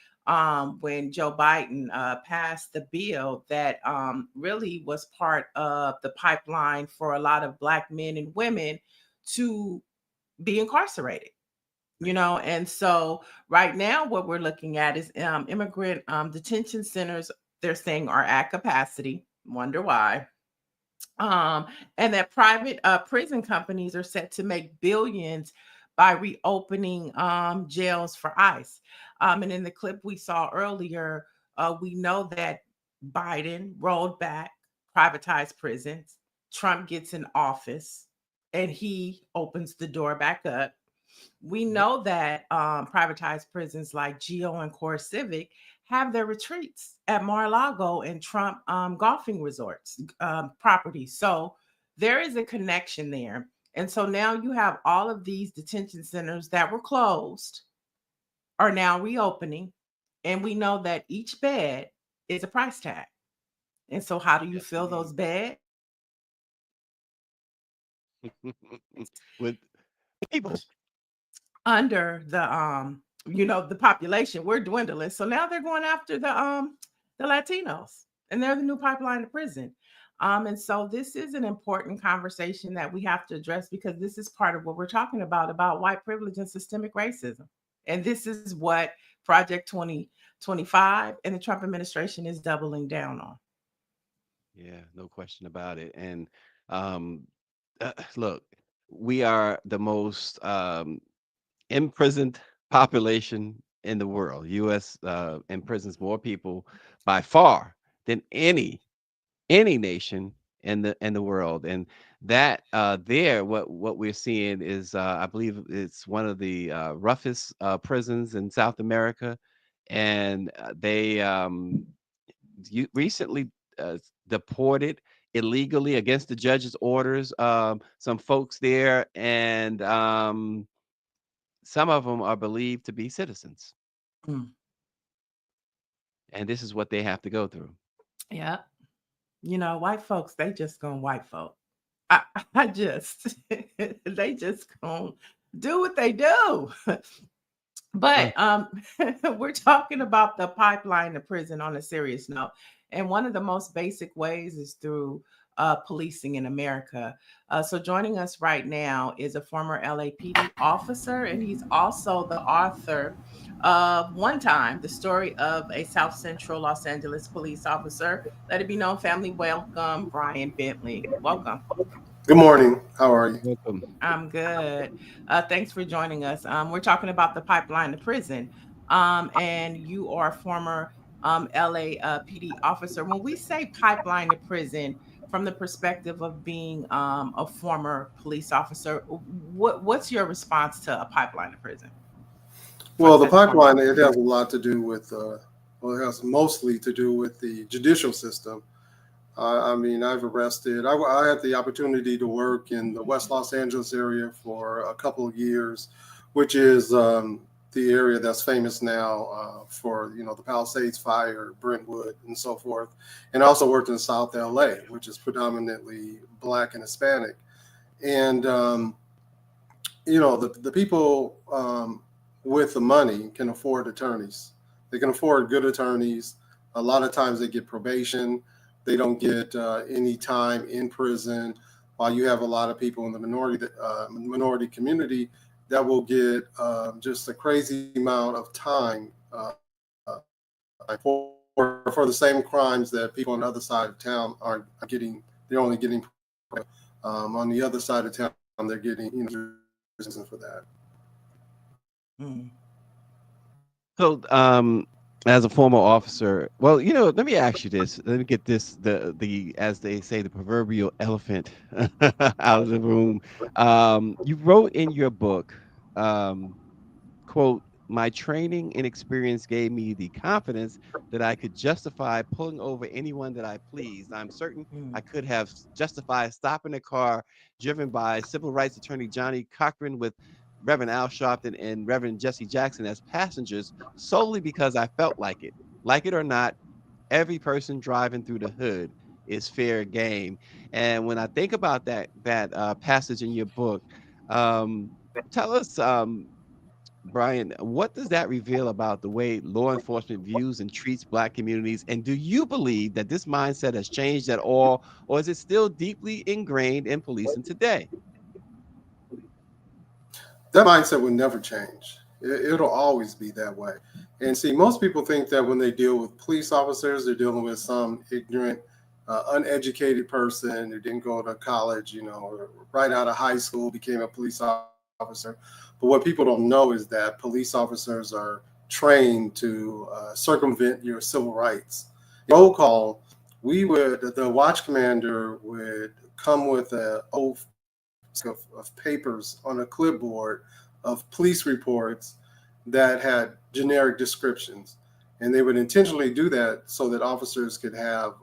Speaker 3: when Joe Biden passed the bill that really was part of the pipeline for a lot of Black men and women to be incarcerated. And so right now what we're looking at is immigrant detention centers, they're saying, are at capacity. Wonder why. um and that private prison companies are set to make billions by reopening jails for ICE. And in the clip we saw earlier, we know that Biden rolled back privatized prisons. Trump gets in office and he opens the door back up. We
Speaker 2: Yep.
Speaker 3: know that privatized prisons like Geo and Core Civic have their retreats at Mar-a-Lago and Trump golfing resorts properties. So there is a connection there. And so now you have all of these detention centers that were closed are now reopening. And we know that each bed is a price tag. And so how do you
Speaker 2: Yes,
Speaker 3: fill
Speaker 2: indeed.
Speaker 3: those beds?
Speaker 2: With people.
Speaker 3: Under the population, we're dwindling. So now they're going after the Latinos, and they're the new pipeline to prison. And so this is an important conversation that we have to address, because this is part of what we're talking about white privilege and systemic racism. And this is what Project 2025 and the Trump administration is doubling down on.
Speaker 2: Yeah, no question about it. And um, look, we are the most imprisoned population in the world. U.S. Imprisons more people by far than any nation in the world. And that there, what we're seeing is, I believe it's one of the roughest prisons in South America, and they recently deported illegally against the judge's orders some folks there, and some of them are believed to be citizens,
Speaker 3: Mm.
Speaker 2: and this is what they have to go through.
Speaker 3: Yeah. You know, white folks, they just gonna white folk. I, I just, they just gonna do what they do.
Speaker 2: Uh,
Speaker 3: But we're talking about the pipeline to prison on a serious note. And one of the most basic ways is through policing in America. So joining us right now is a former LAPD officer, and he's also the author of One Time, the story of a South Central Los Angeles police officer. Let it be known, family, welcome, Brian Bentley. Welcome.
Speaker 5: Good morning. How are you?
Speaker 2: welcome.
Speaker 3: I'm good. Thanks for joining us. We're talking about the pipeline to prison, and you are a former LA PD officer. When we say pipeline to prison, from the perspective of being a former police officer, what's your response to a pipeline to prison?
Speaker 5: Well, the
Speaker 3: As a former
Speaker 5: pipeline, it
Speaker 3: officer.
Speaker 5: has a lot to do with, well, it has mostly to do with the judicial system. I mean, I had the opportunity to work in the West Los Angeles area for a couple of years, which is the area that's famous now for, the Palisades fire, Brentwood, and so forth. And I also worked in South LA, which is predominantly Black and Hispanic. And, the people with the money can afford attorneys. They can afford good attorneys. A lot of times they get probation. They don't get any time in prison. While you have a lot of people in the minority community that will get just a crazy amount of time for the same crimes that people on the other side of town are getting. They're only getting on the other side of town. They're getting prison for that.
Speaker 3: Mm.
Speaker 2: So, as a former officer, well, let me ask you this. Let me get this, the as they say, the proverbial elephant out of the room. You wrote in your book, quote, "My training and experience gave me the confidence that I could justify pulling over anyone that I pleased. I'm certain I
Speaker 3: Mm.
Speaker 2: could have justified stopping a car driven by civil rights attorney Johnny Cochran with Reverend Al Sharpton and Reverend Jesse Jackson as passengers solely because I felt like it. Like it or not, every person driving through the hood is fair game." And when I think about that passage in your book, um, tell us, Brian, what does that reveal about the way law enforcement views and treats Black communities? And do you believe that this mindset has changed at all, or is it still deeply ingrained in policing today?
Speaker 5: That mindset will never change. It'll always be that way. And see, most people think that when they deal with police officers, they're dealing with some ignorant, uneducated person who didn't go to college, or right out of high school became a police officer. But what people don't know is that police officers are trained to circumvent your civil rights. Roll call, the watch commander would come with a oath of papers on a clipboard of police reports that had generic descriptions. And they would intentionally do that so that officers could have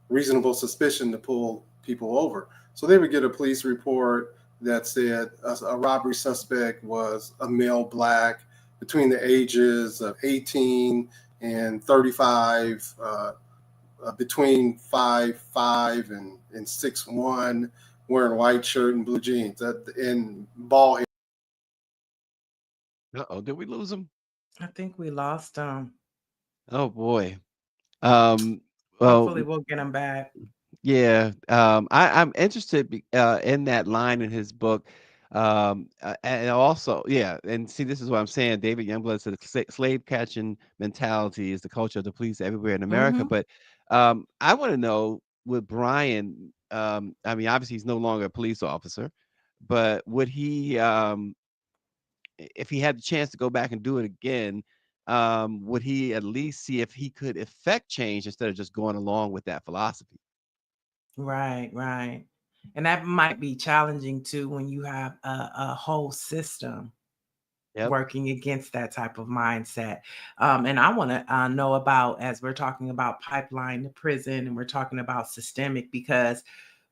Speaker 5: reasonable suspicion to pull people over. So they would get a police report that said a robbery suspect was a male Black between the ages of 18 and 35, between 5'5" and 6'1", wearing white shirt and blue jeans, and bald hair.
Speaker 2: Uh-oh, did we lose him?
Speaker 3: I think we lost them.
Speaker 2: Oh boy. Um,
Speaker 3: Hopefully,
Speaker 2: well,
Speaker 3: we'll get them back.
Speaker 2: yeah. I'm interested in that line in his book. And also, yeah, and see, this is what I'm saying. David Youngblood said slave catching mentality is the culture of the police everywhere in America.
Speaker 3: Hmm.
Speaker 2: But I want to know with Brian. I mean, obviously, he's no longer a police officer, but would he, if he had the chance to go back and do it again, would he at least see if he could effect change instead of just going along with that philosophy?
Speaker 3: Right, right. And that might be challenging too when you have a whole system
Speaker 2: Yep.
Speaker 3: working against that type of mindset. And I want to know about, as we're talking about pipeline to prison and we're talking about systemic, because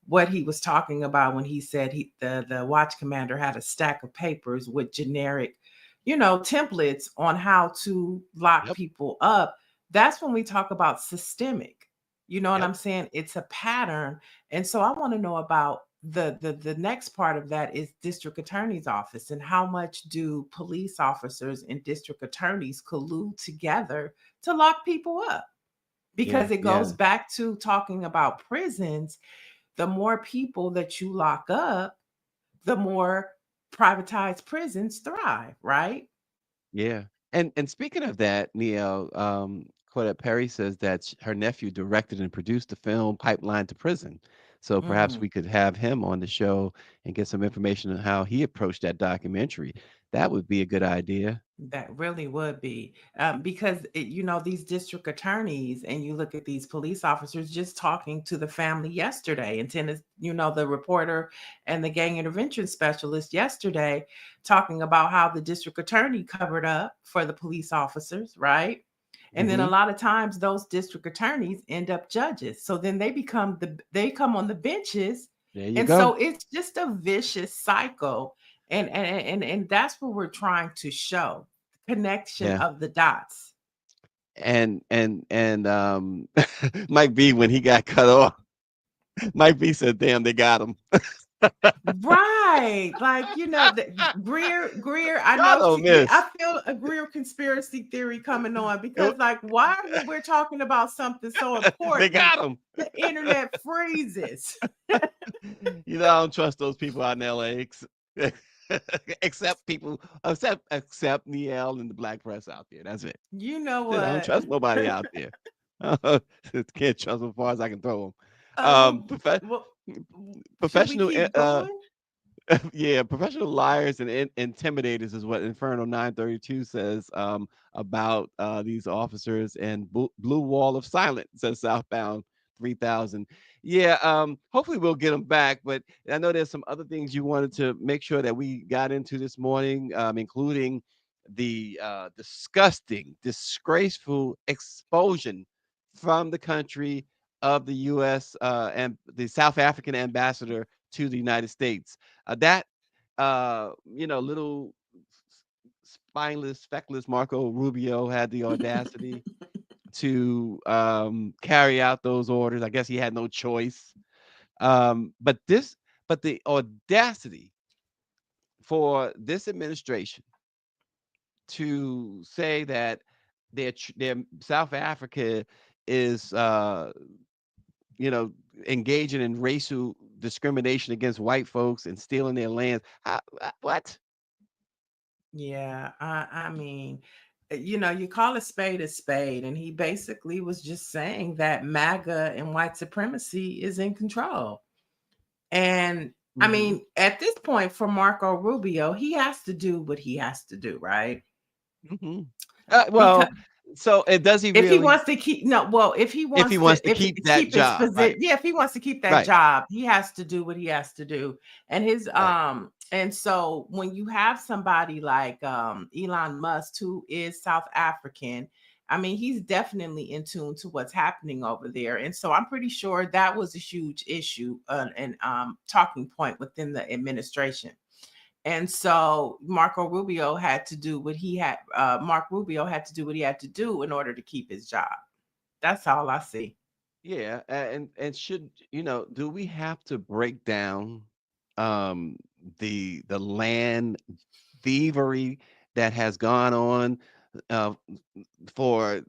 Speaker 3: what he was talking about when he said the watch commander had a stack of papers with generic, templates on how to lock
Speaker 2: Yep.
Speaker 3: people up. That's when we talk about systemic. You know what
Speaker 2: Yep.
Speaker 3: I'm saying? It's a pattern. And so I want to know about the next part of that is district attorney's office, and how much do police officers and district attorneys collude together to lock people up?
Speaker 2: Yeah.
Speaker 3: Because it
Speaker 2: Yeah.
Speaker 3: goes back to talking about prisons. The more people that you lock up, the more privatized prisons thrive, right?
Speaker 2: Yeah. And speaking of that, Neil, Claudette Perry says that her nephew directed and produced the film Pipeline to Prison. So perhaps
Speaker 3: Mm.
Speaker 2: we could have him on the show and get some information on how he approached that documentary. That would be a good idea.
Speaker 3: That really would be, because these district attorneys, and you look at these police officers just talking to the family yesterday, and Tennis, the reporter and the gang intervention specialist yesterday, talking about how the district attorney covered up for the police officers, right? And then a
Speaker 2: Hmm.
Speaker 3: lot of times those district attorneys end up judges, so then they come on the benches,
Speaker 2: There you
Speaker 3: and
Speaker 2: go.
Speaker 3: so it's just a vicious cycle. And that's what we're trying to show, connection
Speaker 2: Yeah.
Speaker 3: of the dots.
Speaker 2: And Mike B, when he got cut off, Mike B said, "Damn, they got him."
Speaker 3: Right. Like, Greer, I
Speaker 2: Y'all
Speaker 3: know
Speaker 2: don't miss.
Speaker 3: I feel a Greer conspiracy theory coming on,
Speaker 2: It
Speaker 3: because like, why when we're talking about something so
Speaker 2: They
Speaker 3: important,
Speaker 2: got him.
Speaker 3: the internet freezes?
Speaker 2: I don't trust those people out in LA, except people, except Niele and the Black Press out there. That's it.
Speaker 3: You know
Speaker 2: I don't
Speaker 3: what?
Speaker 2: trust nobody out there. Can't trust them as far as I can throw them.
Speaker 3: Well, should we
Speaker 2: Professional,
Speaker 3: keep going?
Speaker 2: yeah, professional liars and intimidators is what Inferno 932 says about these officers, and Blue Wall of Silence says Southbound 3000. Yeah, hopefully we'll get them back, but I know there's some other things you wanted to make sure that we got into this morning, including the disgusting, disgraceful expulsion from the country of the U.S. And the South African ambassador to the United States. That little spineless, feckless Marco Rubio had the audacity to carry out those orders. I guess he had no choice. But the audacity for this administration to say that their South Africa is you know, engaging in racial discrimination against white folks and stealing their lands. What?
Speaker 3: Yeah, I mean, you call a spade, and he basically was just saying that MAGA and white supremacy is in control. And I
Speaker 2: Hmm.
Speaker 3: mean, at this point, for Marco Rubio, he has to do what he has to do, right?
Speaker 2: Hmm.
Speaker 3: Because
Speaker 2: Well, so it does he
Speaker 3: if he
Speaker 2: really?
Speaker 3: wants to keep no, well, if he
Speaker 2: If he
Speaker 3: wants
Speaker 2: wants
Speaker 3: to
Speaker 2: to
Speaker 3: if
Speaker 2: keep that
Speaker 3: keep his
Speaker 2: job,
Speaker 3: position,
Speaker 2: right?
Speaker 3: yeah, if he wants to keep that
Speaker 2: Right.
Speaker 3: job, he has to do what he has to do. And his
Speaker 2: Right.
Speaker 3: and so when you have somebody like Elon Musk, who is South African, I mean, he's definitely in tune to what's happening over there. And so I'm pretty sure that was a huge issue, and talking point within the administration. And so Mark Rubio had to do what he had to do in order to keep his job. That's all I see.
Speaker 2: Yeah, and should do we have to break down um the land thievery that has gone on uh for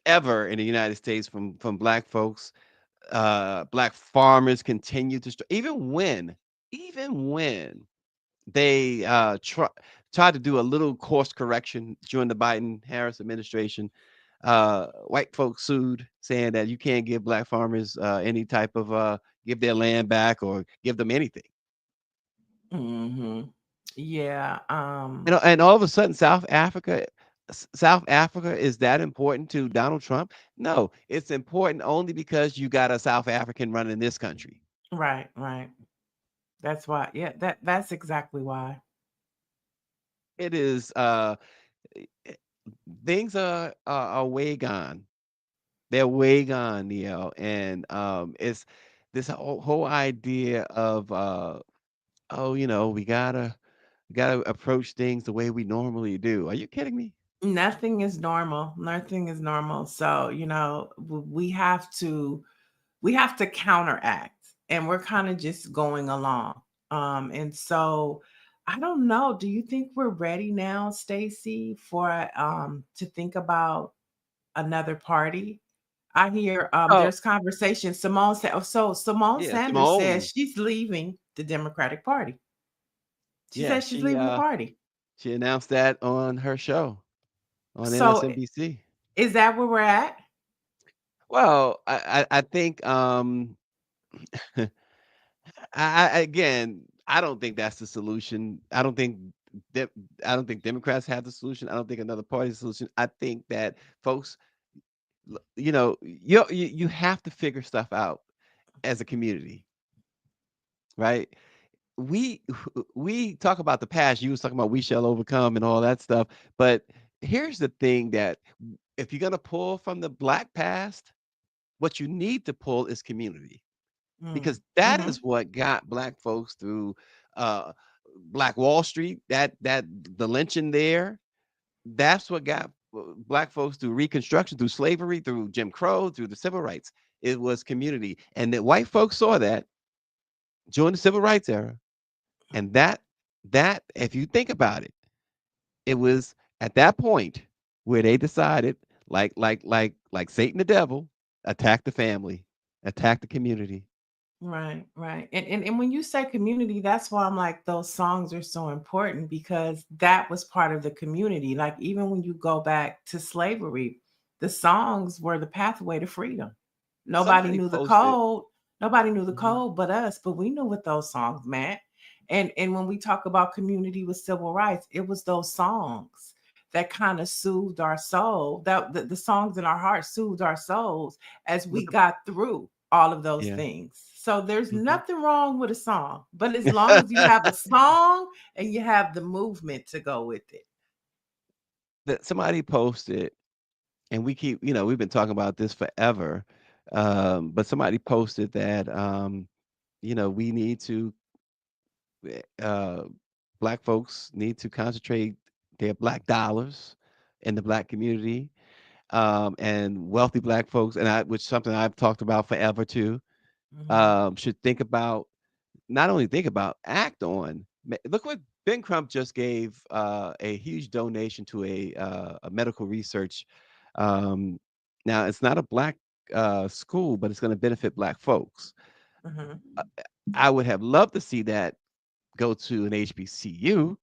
Speaker 2: ever in the United States from black folks? Black farmers continue to even when they tried to do a little course correction during the Biden-Harris administration. White folks sued, saying that you can't give black farmers any type of give their land back or give them anything.
Speaker 3: Mm-hmm. Yeah.
Speaker 2: And all of a sudden, South Africa is that important to Donald Trump? No, it's important only because you got a South African running this country.
Speaker 3: Right, right. That's why. Yeah, that's exactly why.
Speaker 2: It is things are way gone. They're way gone, Neil. And it's this whole idea of oh, we gotta approach things the way we normally do. Are you kidding me?
Speaker 3: Nothing is normal. Nothing is normal. So, we have to counteract, and we're kind of just going along. And so I don't know. Do you think we're ready now, Stacy, for to think about another party? I hear
Speaker 2: Oh,
Speaker 3: there's conversation. Simone
Speaker 2: yeah,
Speaker 3: Sanders says
Speaker 2: Simone.
Speaker 3: she's leaving the Democratic Party. She
Speaker 2: Yeah,
Speaker 3: says she's leaving the party.
Speaker 2: she announced that on her show on
Speaker 3: So
Speaker 2: MSNBC.
Speaker 3: is that where we're at?
Speaker 2: Well, I think again, I don't think that's the solution. De- I don't think Democrats have the solution. I don't think another party's solution. I think that folks, you have to figure stuff out as a community, right? We we talk about the past. You was talking about we shall overcome and all that stuff. But here's the thing that if you're gonna pull from the black past, what you need to pull is community,
Speaker 3: Mm.
Speaker 2: because that
Speaker 3: Mm-hmm.
Speaker 2: is what got black folks through uh Black Wall Street, that the lynching there. That's what got black folks through Reconstruction, through slavery, through Jim Crow, through the civil rights. It was community, and the white folks saw that during the civil rights era. And that if you think about it, it was at that point where they decided, like Satan the devil, attack the family, attack the community.
Speaker 3: Right, right. And when you say community, that's why I'm like those songs are so important, because that was part of the community. Like even when you go back to slavery, the songs were the pathway to freedom. Nobody
Speaker 2: Somebody
Speaker 3: knew the
Speaker 2: posted.
Speaker 3: code. Nobody knew the
Speaker 2: Mhm.
Speaker 3: code but us, but we knew what those songs meant. And when we talk about community with civil rights, it was those songs that kind of soothed our soul. That the songs in our hearts soothed our souls as we
Speaker 2: With
Speaker 3: got through all of those
Speaker 2: Yeah.
Speaker 3: things. So there's
Speaker 2: Mhm.
Speaker 3: nothing wrong with a song, but as long as you have a song and you have the movement to go with it.
Speaker 2: That somebody posted, and we've been talking about this forever. But somebody posted that we need to uh black folks need to concentrate their black dollars in the black community, and wealthy black folks, which is something I've talked about forever too,
Speaker 3: Mhm.
Speaker 2: should think about, not only think about, act on. Look what Ben Crump just gave a huge donation to a medical research. Um, Now it's not a black school, but it's going to benefit black folks.
Speaker 3: Mhm.
Speaker 2: I would have loved to see that go to an HBCU,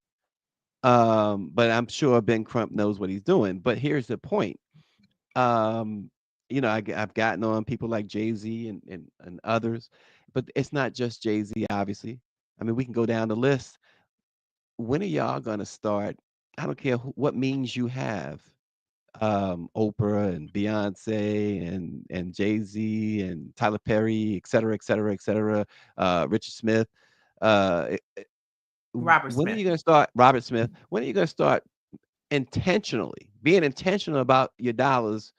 Speaker 2: but I'm sure Ben Crump knows what he's doing. But here's the point. Um, I've gotten on people like Jay Z and others, but it's not just Jay Z, obviously. I mean, we can go down the list. When are y'all gonna start? I don't care what means you have. Oprah and Beyonce and Jay Z and Tyler Perry, et cetera, et cetera, et cetera. Richard Smith. Uh,
Speaker 3: Robert
Speaker 2: when are
Speaker 3: Smith.
Speaker 2: you gonna start? Robert Smith. When are you gonna start intentionally being intentional about your dollars,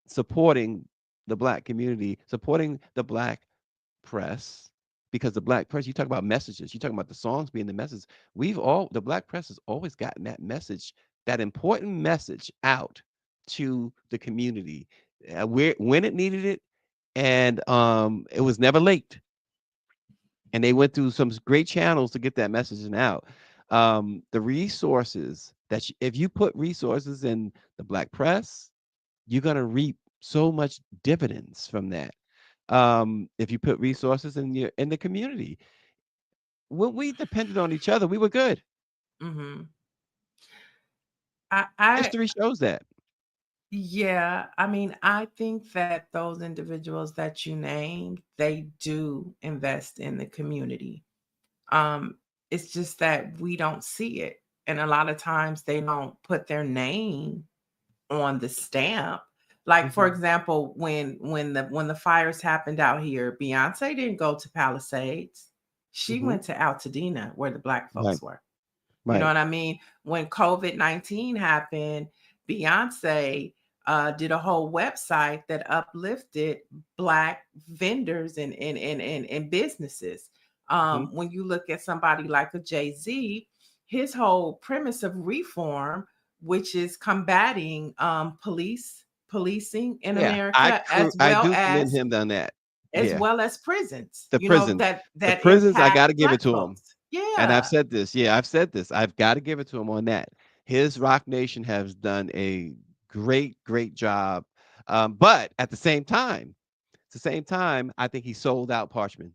Speaker 2: supporting the black community, supporting the black press? Because the black press, you talk about messages, you talk about the songs being the message. The black press has always gotten that message, that important message out to the community, where when it needed it, and it was never late. And they went through some great channels to get that messaging out. The resources if you put resources in the black press, you're gonna reap so much dividends from that. If you put resources in the community, when we depended on each other, we were good.
Speaker 3: Mm-hmm. I
Speaker 2: History shows that.
Speaker 3: Yeah, I mean, I think that those individuals that you named, they do invest in the community. Um, it's just that we don't see it. And a lot of times they don't put their name on the stamp. Like for
Speaker 2: Mhm.
Speaker 3: example, when the fires happened out here, Beyonce didn't go to Palisades. She
Speaker 2: Mhm.
Speaker 3: went to Altadena where the black
Speaker 2: Right.
Speaker 3: folks were. You know
Speaker 2: Right.
Speaker 3: what I mean? When COVID-19 happened, Beyonce did a whole website that uplifted black vendors and businesses.
Speaker 2: Mhm.
Speaker 3: When you look at somebody like a Jay-Z, his whole premise of reform, which is combating policing in
Speaker 2: Yeah,
Speaker 3: America,
Speaker 2: I do commend him on that.
Speaker 3: as
Speaker 2: Yeah,
Speaker 3: well as prisons,
Speaker 2: the
Speaker 3: you know,
Speaker 2: prisons, the
Speaker 3: that
Speaker 2: prisons. I
Speaker 3: impact
Speaker 2: got to give
Speaker 3: black
Speaker 2: it to him.
Speaker 3: folks.
Speaker 2: And I've
Speaker 3: Yeah.
Speaker 2: said this. Yeah, I've said this. I've got to give it to him on that. His Rock Nation has done a great job. But at the same time, I think he sold out Parchman.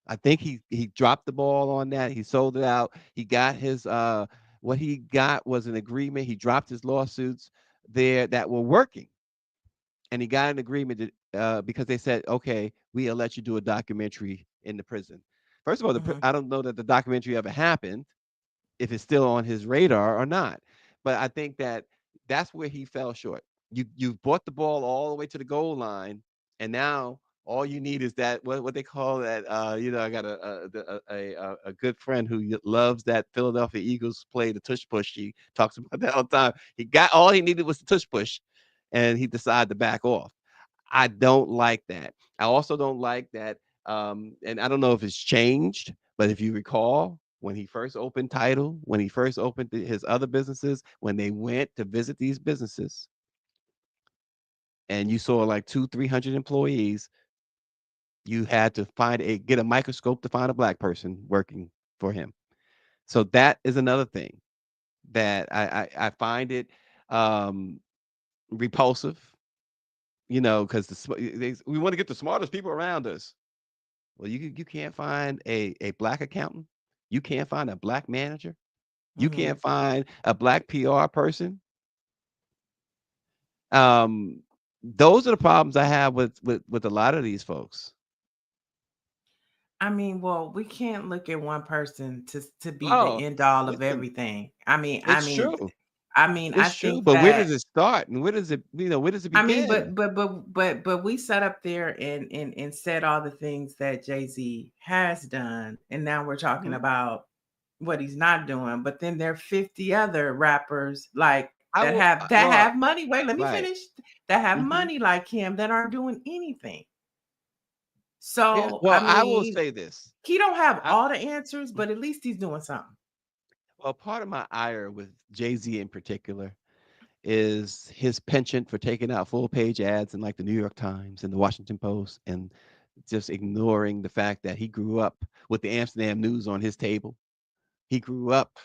Speaker 2: I think he dropped the ball on that. He sold it out. He got his what he got was an agreement. He dropped his lawsuits there that were working, and he got an agreement because they said, okay, we'll let you do a documentary in the prison. First of all,
Speaker 3: Mhm.
Speaker 2: I don't know that the documentary ever happened, if it's still on his radar or not. But I think that that's where he fell short. You brought the ball all the way to the goal line, and now all you need is that what they call that. I got a good friend who loves that Philadelphia Eagles play, the tush push. He talks about that all the time. He got all he needed was the tush push, and he decided to back off. I don't like that. I also don't like that. And I don't know if it's changed, but if you recall, when he first opened Title, when he first opened his other businesses, when they went to visit these businesses, and you saw like 300 employees, you had to get a microscope to find a black person working for him. So that is another thing that I find it um, repulsive, because we want to get the smartest people around us. Well, you can't find a black accountant. You can't find a black manager. You
Speaker 3: Mhm.
Speaker 2: can't find a black PR person. Um, those are the problems I have with a lot of these folks.
Speaker 3: I mean, well, we can't look at one person to be the
Speaker 2: Oh,
Speaker 3: end all of
Speaker 2: listen,
Speaker 3: everything. I mean, I
Speaker 2: it's
Speaker 3: mean,
Speaker 2: true.
Speaker 3: I mean, I
Speaker 2: It's true.
Speaker 3: think
Speaker 2: But where
Speaker 3: that
Speaker 2: does it start, and where does it
Speaker 3: I mean,
Speaker 2: begin?
Speaker 3: but we sat up there and said all the things that Jay-Z has done, and now we're talking
Speaker 2: Mhm.
Speaker 3: about what he's not doing. But then there are 50 other rappers like
Speaker 2: I
Speaker 3: that
Speaker 2: will.
Speaker 3: have money. Wait, let me
Speaker 2: Right.
Speaker 3: finish. That have
Speaker 2: Hmm.
Speaker 3: money like him that aren't doing anything.
Speaker 2: Yeah.
Speaker 3: So I
Speaker 2: Well, I will
Speaker 3: mean,
Speaker 2: say this.
Speaker 3: he don't have
Speaker 2: I,
Speaker 3: all the answers, but at least he's doing something.
Speaker 2: well, part of my ire with Jay-Z in particular is his penchant for taking out full page ads in like the New York Times and the Washington Post, and just ignoring the fact that he grew up with the Amsterdam News on his table. He grew up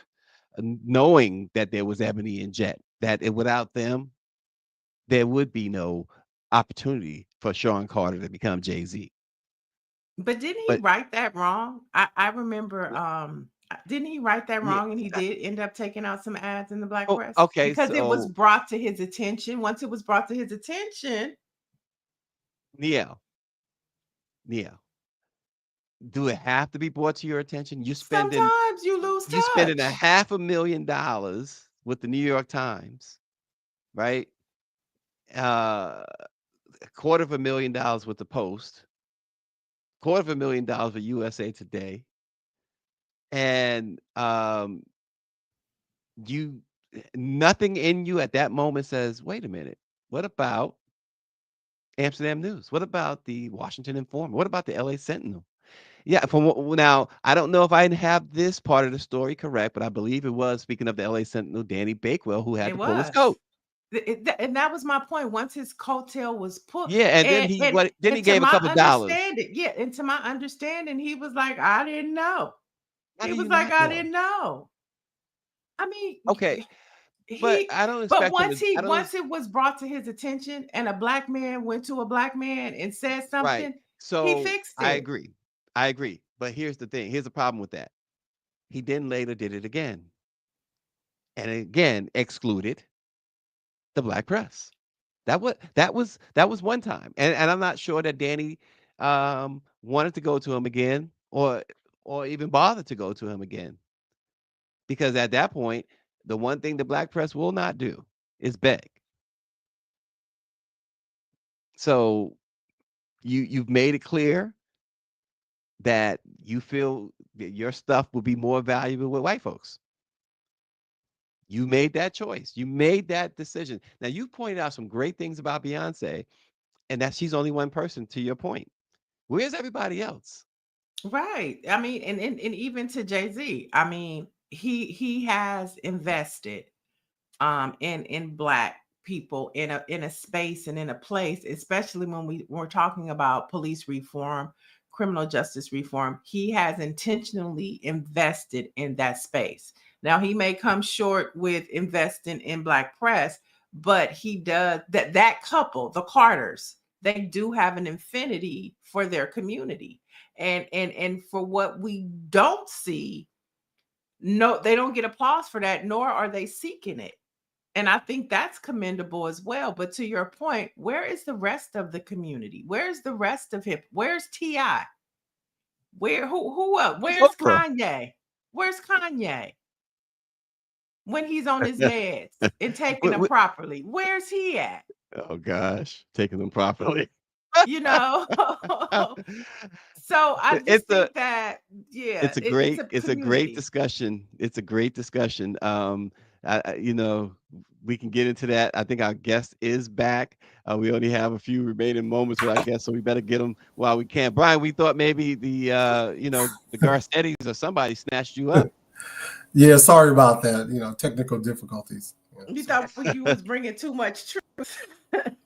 Speaker 2: knowing that there was Ebony and Jet, without them, there would be no opportunity for Sean Carter to become Jay-Z.
Speaker 3: But didn't he
Speaker 2: But
Speaker 3: write that wrong? I remember didn't he write that
Speaker 2: yeah,
Speaker 3: wrong and he did end up taking out some ads in the Black
Speaker 2: oh,
Speaker 3: Press?
Speaker 2: okay,
Speaker 3: Because it was
Speaker 2: so
Speaker 3: brought to his attention. Once it was brought to his attention,
Speaker 2: Niele, Niele, do it have to be brought to your attention?
Speaker 3: sometimes you lose
Speaker 2: You spending a
Speaker 3: touch.
Speaker 2: $500,000 with the New York Times, right? $250,000 with the Post, $250,000 for USA Today, and you nothing in you at that moment says, "Wait a minute, what about Amsterdam News? What about the Washington Informer? What about the LA Sentinel?" Yeah, now I don't know if I have this part of the story correct, but I believe it was, speaking of the LA Sentinel, Danny Bakewell who had
Speaker 3: It
Speaker 2: to pull his
Speaker 3: was.
Speaker 2: coat.
Speaker 3: And that was my point. Once his coattail was put,
Speaker 2: Yeah, and then he
Speaker 3: and to
Speaker 2: gave a
Speaker 3: my
Speaker 2: couple dollars.
Speaker 3: understanding, yeah, and to my understanding, he was like, I didn't know.
Speaker 2: How
Speaker 3: He
Speaker 2: do
Speaker 3: was
Speaker 2: you
Speaker 3: like,
Speaker 2: not
Speaker 3: I
Speaker 2: know?
Speaker 3: didn't know. I mean,
Speaker 2: Okay, but
Speaker 3: he
Speaker 2: I don't
Speaker 3: but
Speaker 2: expect him to. I don't.
Speaker 3: once it was brought to his attention and a black man went to a black man and said
Speaker 2: Right.
Speaker 3: something, he
Speaker 2: So
Speaker 3: fixed
Speaker 2: I
Speaker 3: it.
Speaker 2: agree. I agree. But here's the thing. Here's the problem with that. He then later did it again, and again excluded the black press. That was one time, and I'm not sure that Danny wanted to go to him again, or even bothered to go to him again, because at that point, the one thing the black press will not do is beg. So you've made it clear that you feel that your stuff will be more valuable with white folks. You made that choice. You made that decision. Now, you pointed out some great things about Beyonce, and that she's only one person, to your point. Where's everybody else?
Speaker 3: Right. I mean, and even to Jay-Z, I mean, he has invested in black people in a space and in a place, especially when we're talking about police reform, criminal justice reform. He has intentionally invested in that space. Now he may come short with investing in black press, but he does that couple, the Carters, they do have an affinity for their community. And for what we don't see, no, they don't get applause for that, nor are they seeking it. And I think that's commendable as well. But to your point, where is the rest of the community? Where's the rest of hip? Where's T.I.? Who else? Where's Kanye? Where's Kanye? When he's on his meds and taking them properly, where's he at?
Speaker 2: Oh gosh, taking them properly.
Speaker 3: You know. So I just think that, yeah,
Speaker 2: it's a great discussion. It's a great discussion. We can get into that. I think our guest is back. We only have a few remaining moments with our guest, so we better get them while we can. Brian, we thought maybe the Garcettis or somebody snatched you up.
Speaker 5: Yeah, sorry about that. Technical difficulties.
Speaker 3: You thought you was bringing too much truth.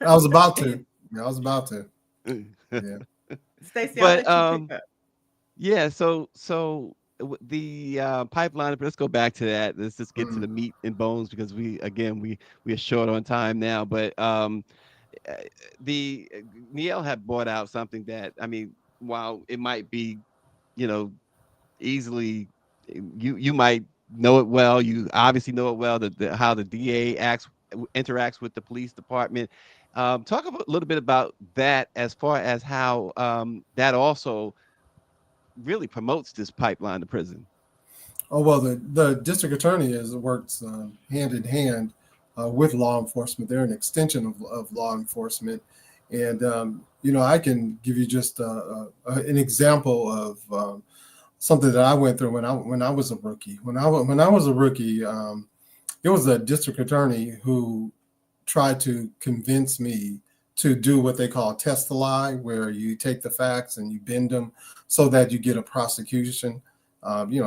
Speaker 5: I was about to. Yeah.
Speaker 3: Stacy,
Speaker 2: but
Speaker 3: I'll let you pick up.
Speaker 2: Yeah, so the pipeline. Let's go back to that. Let's just get to the meat and bones, because we are short on time now. But the Niele had brought out something that, I mean, while it might be, easily, you might know it well. You obviously know it well. How the DA interacts with the police department. Talk a little bit about that, as far as how that also really promotes this pipeline to prison.
Speaker 5: Oh, well, the district attorney works hand in hand with law enforcement. They're an extension of law enforcement. And, I can give you just an example of something that I went through when I was a rookie. When I was a rookie, it was a district attorney who tried to convince me to do what they call test the lie, where you take the facts and you bend them so that you get a prosecution.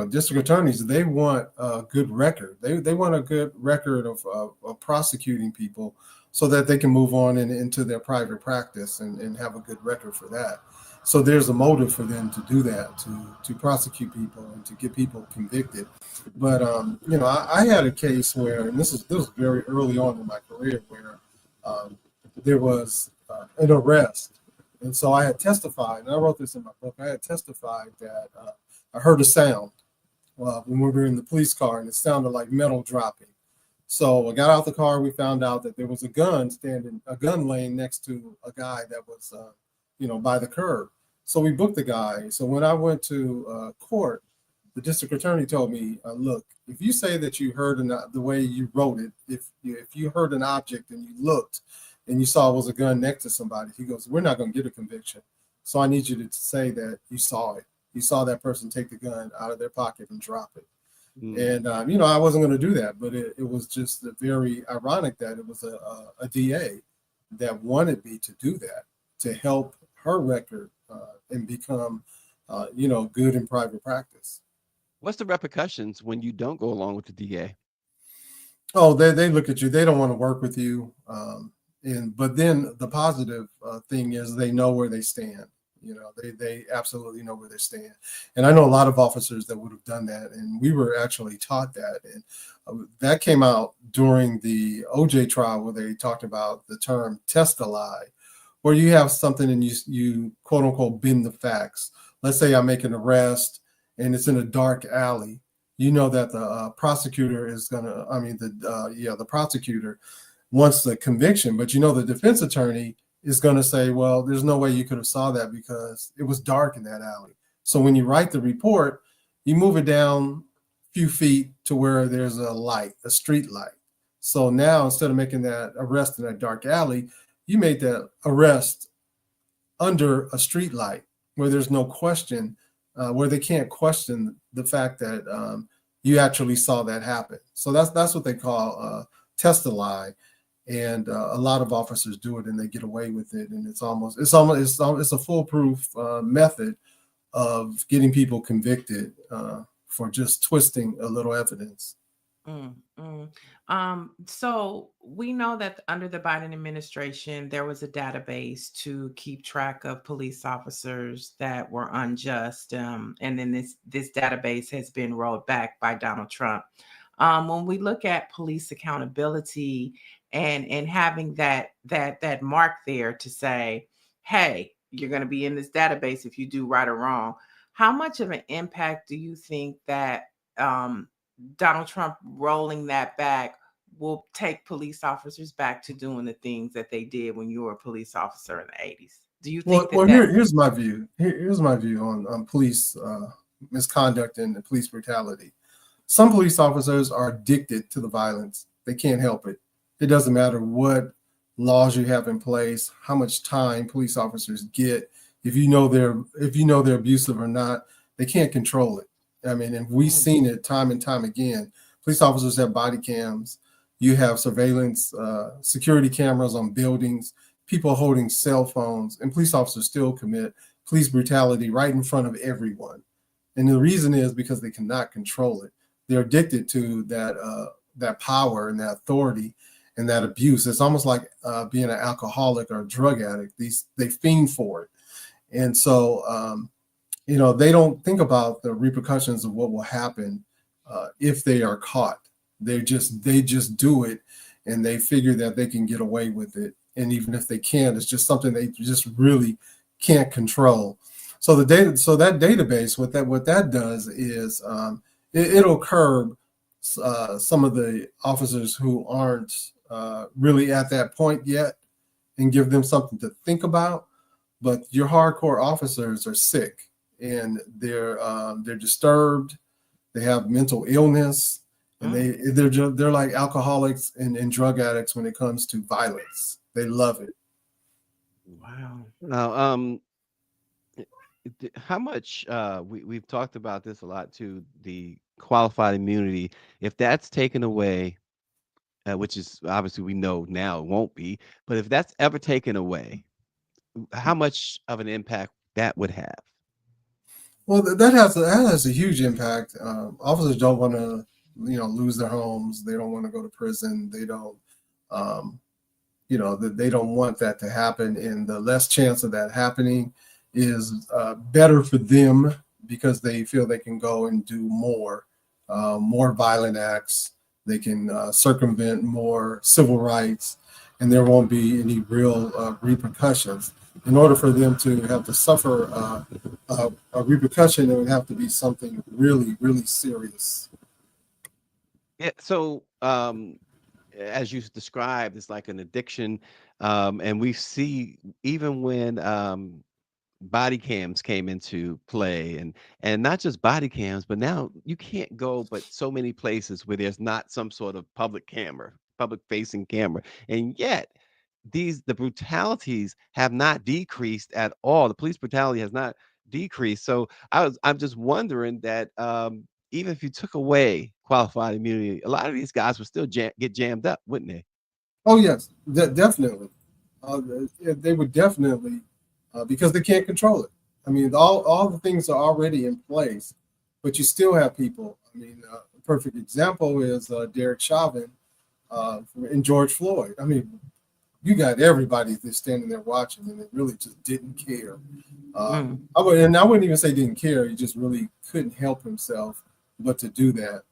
Speaker 5: District attorneys, they want a good record. They want a good record of prosecuting people so that they can move on into their private practice and have a good record for that. So there's a motive for them to do that, to prosecute people and to get people convicted. But I had a case where, and this was very early on in my career, where there was an arrest, and so I had testified, and I wrote this in my book. I had testified that I heard a sound when we were in the police car, and it sounded like metal dropping. So I got out the car. We found out that there was a gun laying next to a guy that was, by the curb. So we booked the guy. So when I went to court, the district attorney told me, look, if you say that you heard the way you wrote it, if you heard an object and you looked and you saw it was a gun next to somebody, he goes, we're not going to get a conviction. So I need you to say that you saw it. You saw that person take the gun out of their pocket and drop it. And, I wasn't going to do that, but it was just very ironic that it was a DA that wanted me to do that, to help her record and become, good in private practice.
Speaker 2: What's the repercussions when you don't go along with the DA?
Speaker 5: Oh, they look at you. They don't want to work with you. But then the positive thing is they know where they stand. They absolutely know where they stand. And I know a lot of officers that would have done that. And we were actually taught that. And that came out during the OJ trial, where they talked about the term test a lie, where you have something and you quote unquote bend the facts. let's say I make an arrest and it's in a dark alley, you know that the prosecutor is gonna, the prosecutor wants the conviction, but you know the defense attorney is gonna say, well, there's no way you could have saw that because it was dark in that alley. So when you write the report, you move it down a few feet to where there's a light, a street light. So now instead of making that arrest in that dark alley, you made that arrest under a street light where there's no question, where they can't question the fact that you actually saw that happen. So that's what they call test a lie, and a lot of officers do it and they get away with it. And it's a foolproof method of getting people convicted for just twisting a little evidence.
Speaker 3: So we know that under the Biden administration, there was a database to keep track of police officers that were unjust. And then this database has been rolled back by Donald Trump. When we look at police accountability and having that mark there to say, hey, you're going to be in this database if you do right or wrong, how much of an impact do you think that Donald Trump rolling that back will take police officers back to doing the things that they did when you were a police officer in the 80s? Do you think
Speaker 5: here's my view. Here's my view on police misconduct and police brutality. Some police officers are addicted to the violence. They can't help it. It doesn't matter what laws you have in place, how much time police officers get. If you know they're abusive or not, they can't control it. I mean, and we've seen it time and time again. Police officers have body cams. You have surveillance, security cameras on buildings, people holding cell phones, and police officers still commit police brutality right in front of everyone. And the reason is because they cannot control it. They're addicted to that power and that authority and that abuse. It's almost like being an alcoholic or a drug addict. They fiend for it. And so, they don't think about the repercussions of what will happen if they are caught. They just do it, and they figure that they can get away with it. And even if they can't, it's just something they just really can't control. So that database, what that does is it'll curb some of the officers who aren't really at that point yet, and give them something to think about. But your hardcore officers are sick, and they're disturbed. They have mental illness, and they're like alcoholics and drug addicts when it comes to violence. They love it.
Speaker 3: Wow.
Speaker 2: Now, how much we've talked about this a lot too, the qualified immunity, if that's taken away, which is obviously we know now it won't be, but if that's ever taken away, how much of an impact that would have?
Speaker 5: Well, that has a huge impact. Officers don't want to, lose their homes. They don't want to go to prison. They don't, they don't want that to happen. And the less chance of that happening is better for them, because they feel they can go and do more violent acts. They can circumvent more civil rights, and there won't be any real repercussions. In order for them to have to suffer a repercussion, it would have to be something really, really serious.
Speaker 2: Yeah. So, as you described, it's like an addiction, and we see even when body cams came into play, and not just body cams, but now you can't go but so many places where there's not some sort of public facing camera, and yet the brutalities have not decreased at all. The police brutality has not decreased. So I'm just wondering that even if you took away qualified immunity, a lot of these guys would still get jammed up, wouldn't they?
Speaker 5: Oh yes, definitely. They would definitely, because they can't control it. I mean, all the things are already in place, but you still have people. I mean, a perfect example is Derek Chauvin and George Floyd. I mean, you got everybody that's standing there watching, and they really just didn't care. I wouldn't even say didn't care. He just really couldn't help himself but to do that.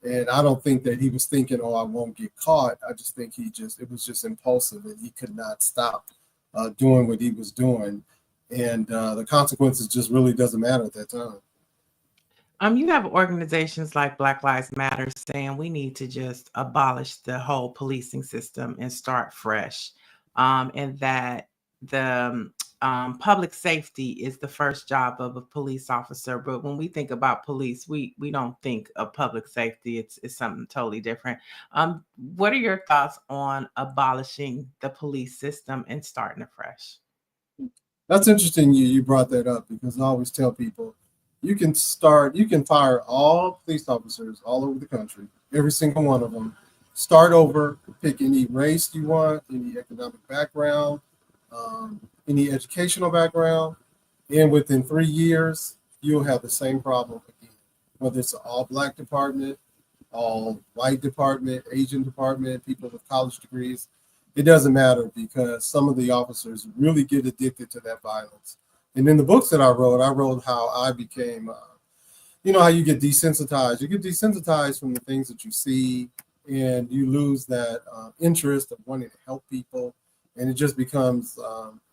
Speaker 5: And I don't think that he was thinking, "Oh, I won't get caught." I just think it was just impulsive, and he could not stop doing what he was doing. and the consequences just really doesn't matter at that time.
Speaker 3: You have organizations like Black Lives Matter saying we need to just abolish the whole policing system and start fresh, and that the public safety is the first job of a police officer. But when we think about police, we don't think of public safety. It's something totally different. What are your thoughts on abolishing the police system and starting afresh?
Speaker 5: That's interesting you brought that up, because I always tell people you can fire all police officers all over the country, every single one of them, start over, pick any race you want, any economic background, any educational background, and within 3 years, you'll have the same problem again. Whether it's an all Black department, all white department, Asian department, people with college degrees, it doesn't matter, because some of the officers really get addicted to that violence. And in the books that I wrote how I became, how you get desensitized. You get desensitized from the things that you see, and you lose that interest of wanting to help people. And it just becomes,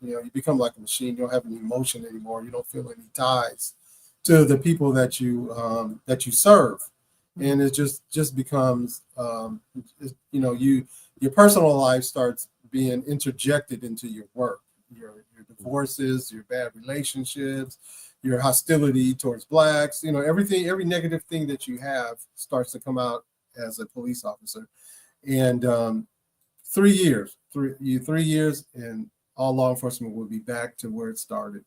Speaker 5: you become like a machine. You don't have any emotion anymore. You don't feel any ties to the people that you serve. And it just becomes, your personal life starts being interjected into your work, your divorces, your bad relationships, your hostility towards Blacks, everything, every negative thing that you have starts to come out as a police officer. And 3 years, 3 years, and all law enforcement will be back to where it started.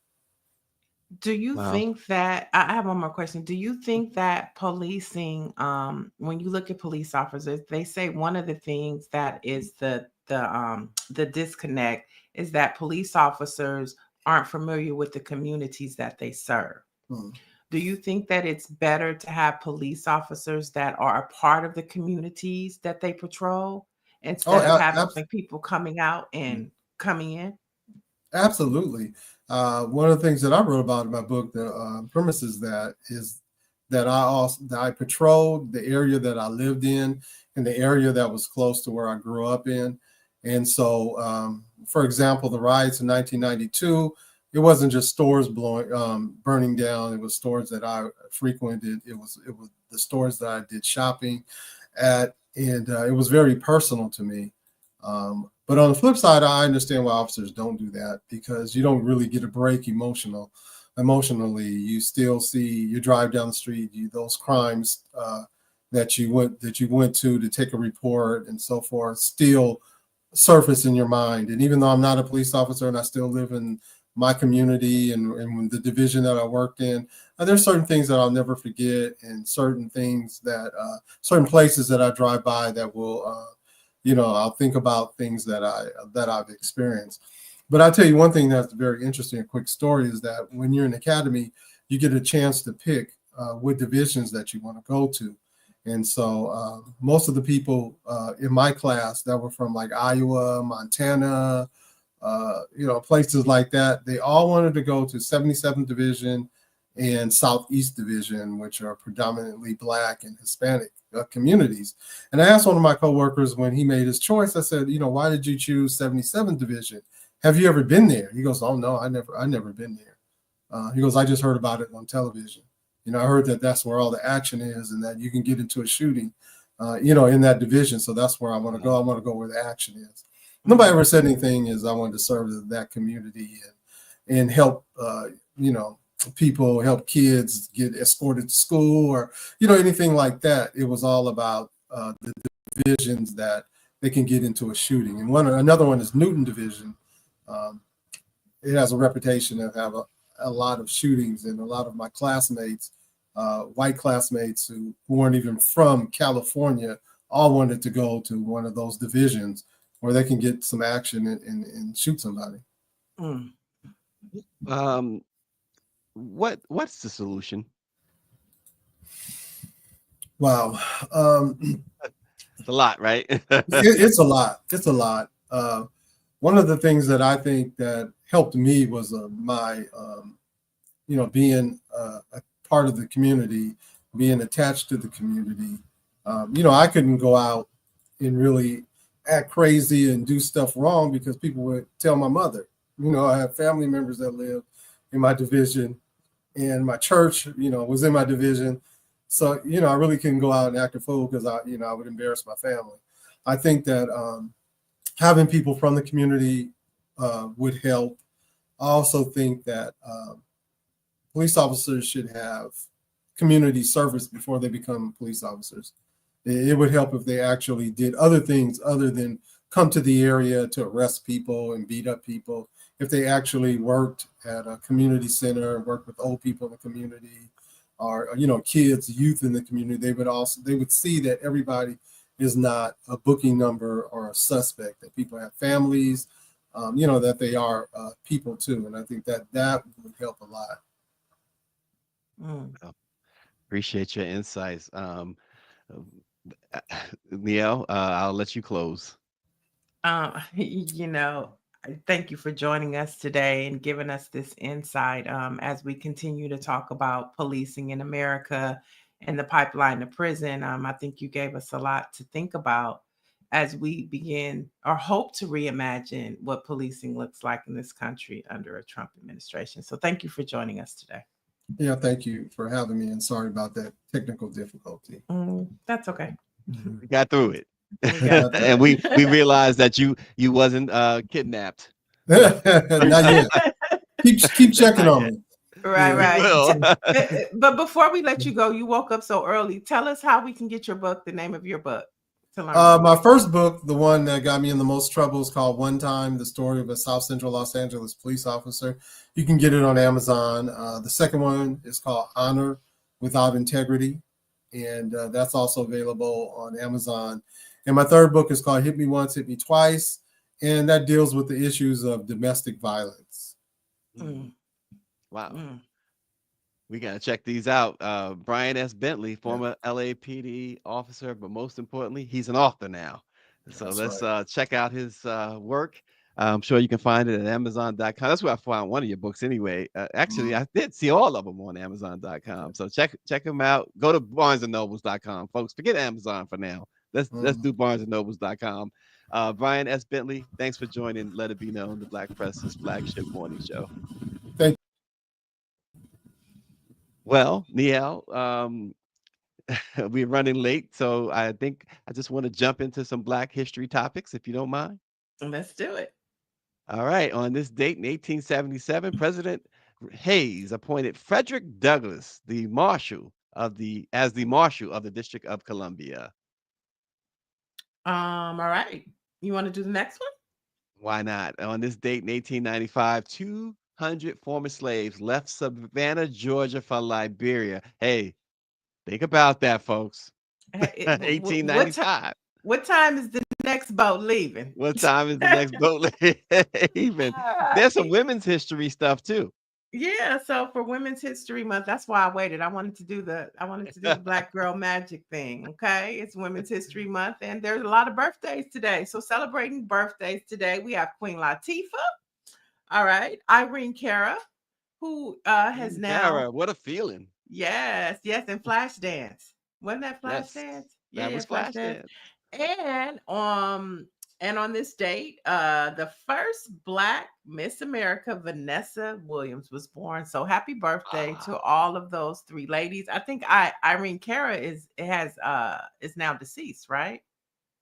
Speaker 3: Do you think that, I have one more question. Do you think that policing, when you look at police officers, they say one of the things that is the disconnect is that police officers aren't familiar with the communities that they serve. Do you think that it's better to have police officers that are a part of the communities that they patrol instead of having people coming out and coming in?
Speaker 5: Absolutely. One of the things that I wrote about in my book, the premises that is that I patrolled the area that I lived in and the area that was close to where I grew up in. And so, for example, the riots in 1992, it wasn't just stores burning down. It was stores that I frequented. It was the stores that I did shopping at, and it was very personal to me. But on the flip side, I understand why officers don't do that, because you don't really get a break emotionally. You still see, you drive down the street, those crimes that you went to take a report and so forth still surface in your mind. And even though I'm not a police officer and I still live in my community and the division that I worked in, there's certain things that I'll never forget, and certain things that certain places that I drive by that will I'll think about things that I've experienced. But I'll tell you one thing that's very interesting, a quick story, is that when you're in academy, you get a chance to pick what divisions that you want to go to. And so most of the people in my class that were from like Iowa, Montana, places like that, they all wanted to go to 77th Division and Southeast Division, which are predominantly Black and Hispanic communities. And I asked one of my coworkers when he made his choice, I said, why did you choose 77th Division? Have you ever been there? He goes, oh no, I never been there. He goes, I just heard about it on television. I heard that that's where all the action is and that you can get into a shooting, in that division. So that's where I want to go. I want to go where the action is. Nobody ever said anything as I wanted to serve that community and help, people, help kids get escorted to school or, anything like that. It was all about the divisions that they can get into a shooting. And another one is Newton Division. It has a reputation of have a lot of shootings, and a lot of my classmates, white classmates who weren't even from California, all wanted to go to one of those divisions where they can get some action and shoot somebody.
Speaker 2: What's the solution?
Speaker 5: Wow.
Speaker 2: It's a lot, right?
Speaker 5: It's a lot. It's a lot. One of the things that I think that helped me was my, being a part of the community, being attached to the community. I couldn't go out and really act crazy and do stuff wrong because people would tell my mother. I have family members that live in my division, and my church, was in my division. So, I really couldn't go out and act a fool because I would embarrass my family. I think that having people from the community would help. I also think that police officers should have community service before they become police officers. It would help if they actually did other things other than come to the area to arrest people and beat up people. If they actually worked at a community center, worked with old people in the community, or kids, youth in the community, they would see that everybody is not a booking number or a suspect, that people have families, that they are people too. And I think that would help a lot.
Speaker 2: Well, appreciate your insights. Niele, I'll let you close.
Speaker 3: Thank you for joining us today and giving us this insight as we continue to talk about policing in America and the pipeline to prison. I think you gave us a lot to think about as we begin or hope to reimagine what policing looks like in this country under a Trump administration. So thank you for joining us today.
Speaker 5: Yeah, thank you for having me, and sorry about that technical difficulty.
Speaker 3: That's okay.
Speaker 2: We got through it.
Speaker 3: got through
Speaker 2: And we realized that you wasn't kidnapped.
Speaker 5: Not yet. Keep checking on me.
Speaker 3: Right. But before we let you go, you woke up so early. Tell us how we can get your book, the name of your book. To learn
Speaker 5: my first book, the one that got me in the most trouble, is called One Time, the story of a South Central Los Angeles police officer. You can get it on Amazon. The second one is called Honor Without Integrity, and that's also available on Amazon. And my third book is called Hit Me Once, Hit Me Twice, and that deals with the issues of domestic violence.
Speaker 2: Wow. We got to check these out. Brian S. Bentley, former LAPD officer, but most importantly, he's an author now. So let's check out his work. I'm sure you can find it at Amazon.com. That's where I found one of your books anyway. Actually, I did see all of them on Amazon.com. So check them out. Go to BarnesandNobles.com, folks. Forget Amazon for now. Let's do BarnesandNobles.com. Brian S. Bentley, thanks for joining Let It Be Known, the Black Press's flagship morning show.
Speaker 5: Thank you.
Speaker 2: Well, Niele, we're running late, so I think I just want to jump into some Black history topics, if you don't mind.
Speaker 3: Let's do it.
Speaker 2: All right. On this date in 1877, President Hayes appointed Frederick Douglass, the Marshal of the District of Columbia.
Speaker 3: All right. You want to do the next one?
Speaker 2: Why not? On this date in 1895, 200 former slaves left Savannah, Georgia for Liberia. Hey, think about that, folks. 1895.
Speaker 3: What time is the next boat leaving?
Speaker 2: What time is the next boat leaving? There's some women's history stuff too.
Speaker 3: Yeah, so for Women's History Month, that's why I waited. I wanted to do the Black Girl Magic thing. Okay, it's Women's History Month, and there's a lot of birthdays today. So celebrating birthdays today, we have Queen Latifah. All right, Irene Cara, who has now.
Speaker 2: Cara, what a feeling!
Speaker 3: Yes, and Flashdance. Wasn't that Flashdance?
Speaker 2: That was Flashdance.
Speaker 3: And on this date, the first Black Miss America, Vanessa Williams, was born. So happy birthday to all of those three ladies. I think Irene Cara is now deceased, right?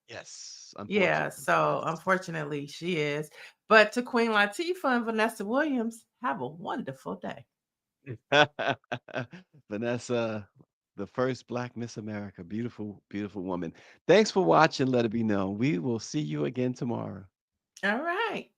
Speaker 2: Yes.
Speaker 3: Yeah. So unfortunately, she is. But to Queen Latifah and Vanessa Williams, have a wonderful day.
Speaker 2: Vanessa, the first Black Miss America. Beautiful, beautiful woman. Thanks for watching Let It Be Known. We will see you again tomorrow.
Speaker 3: All right.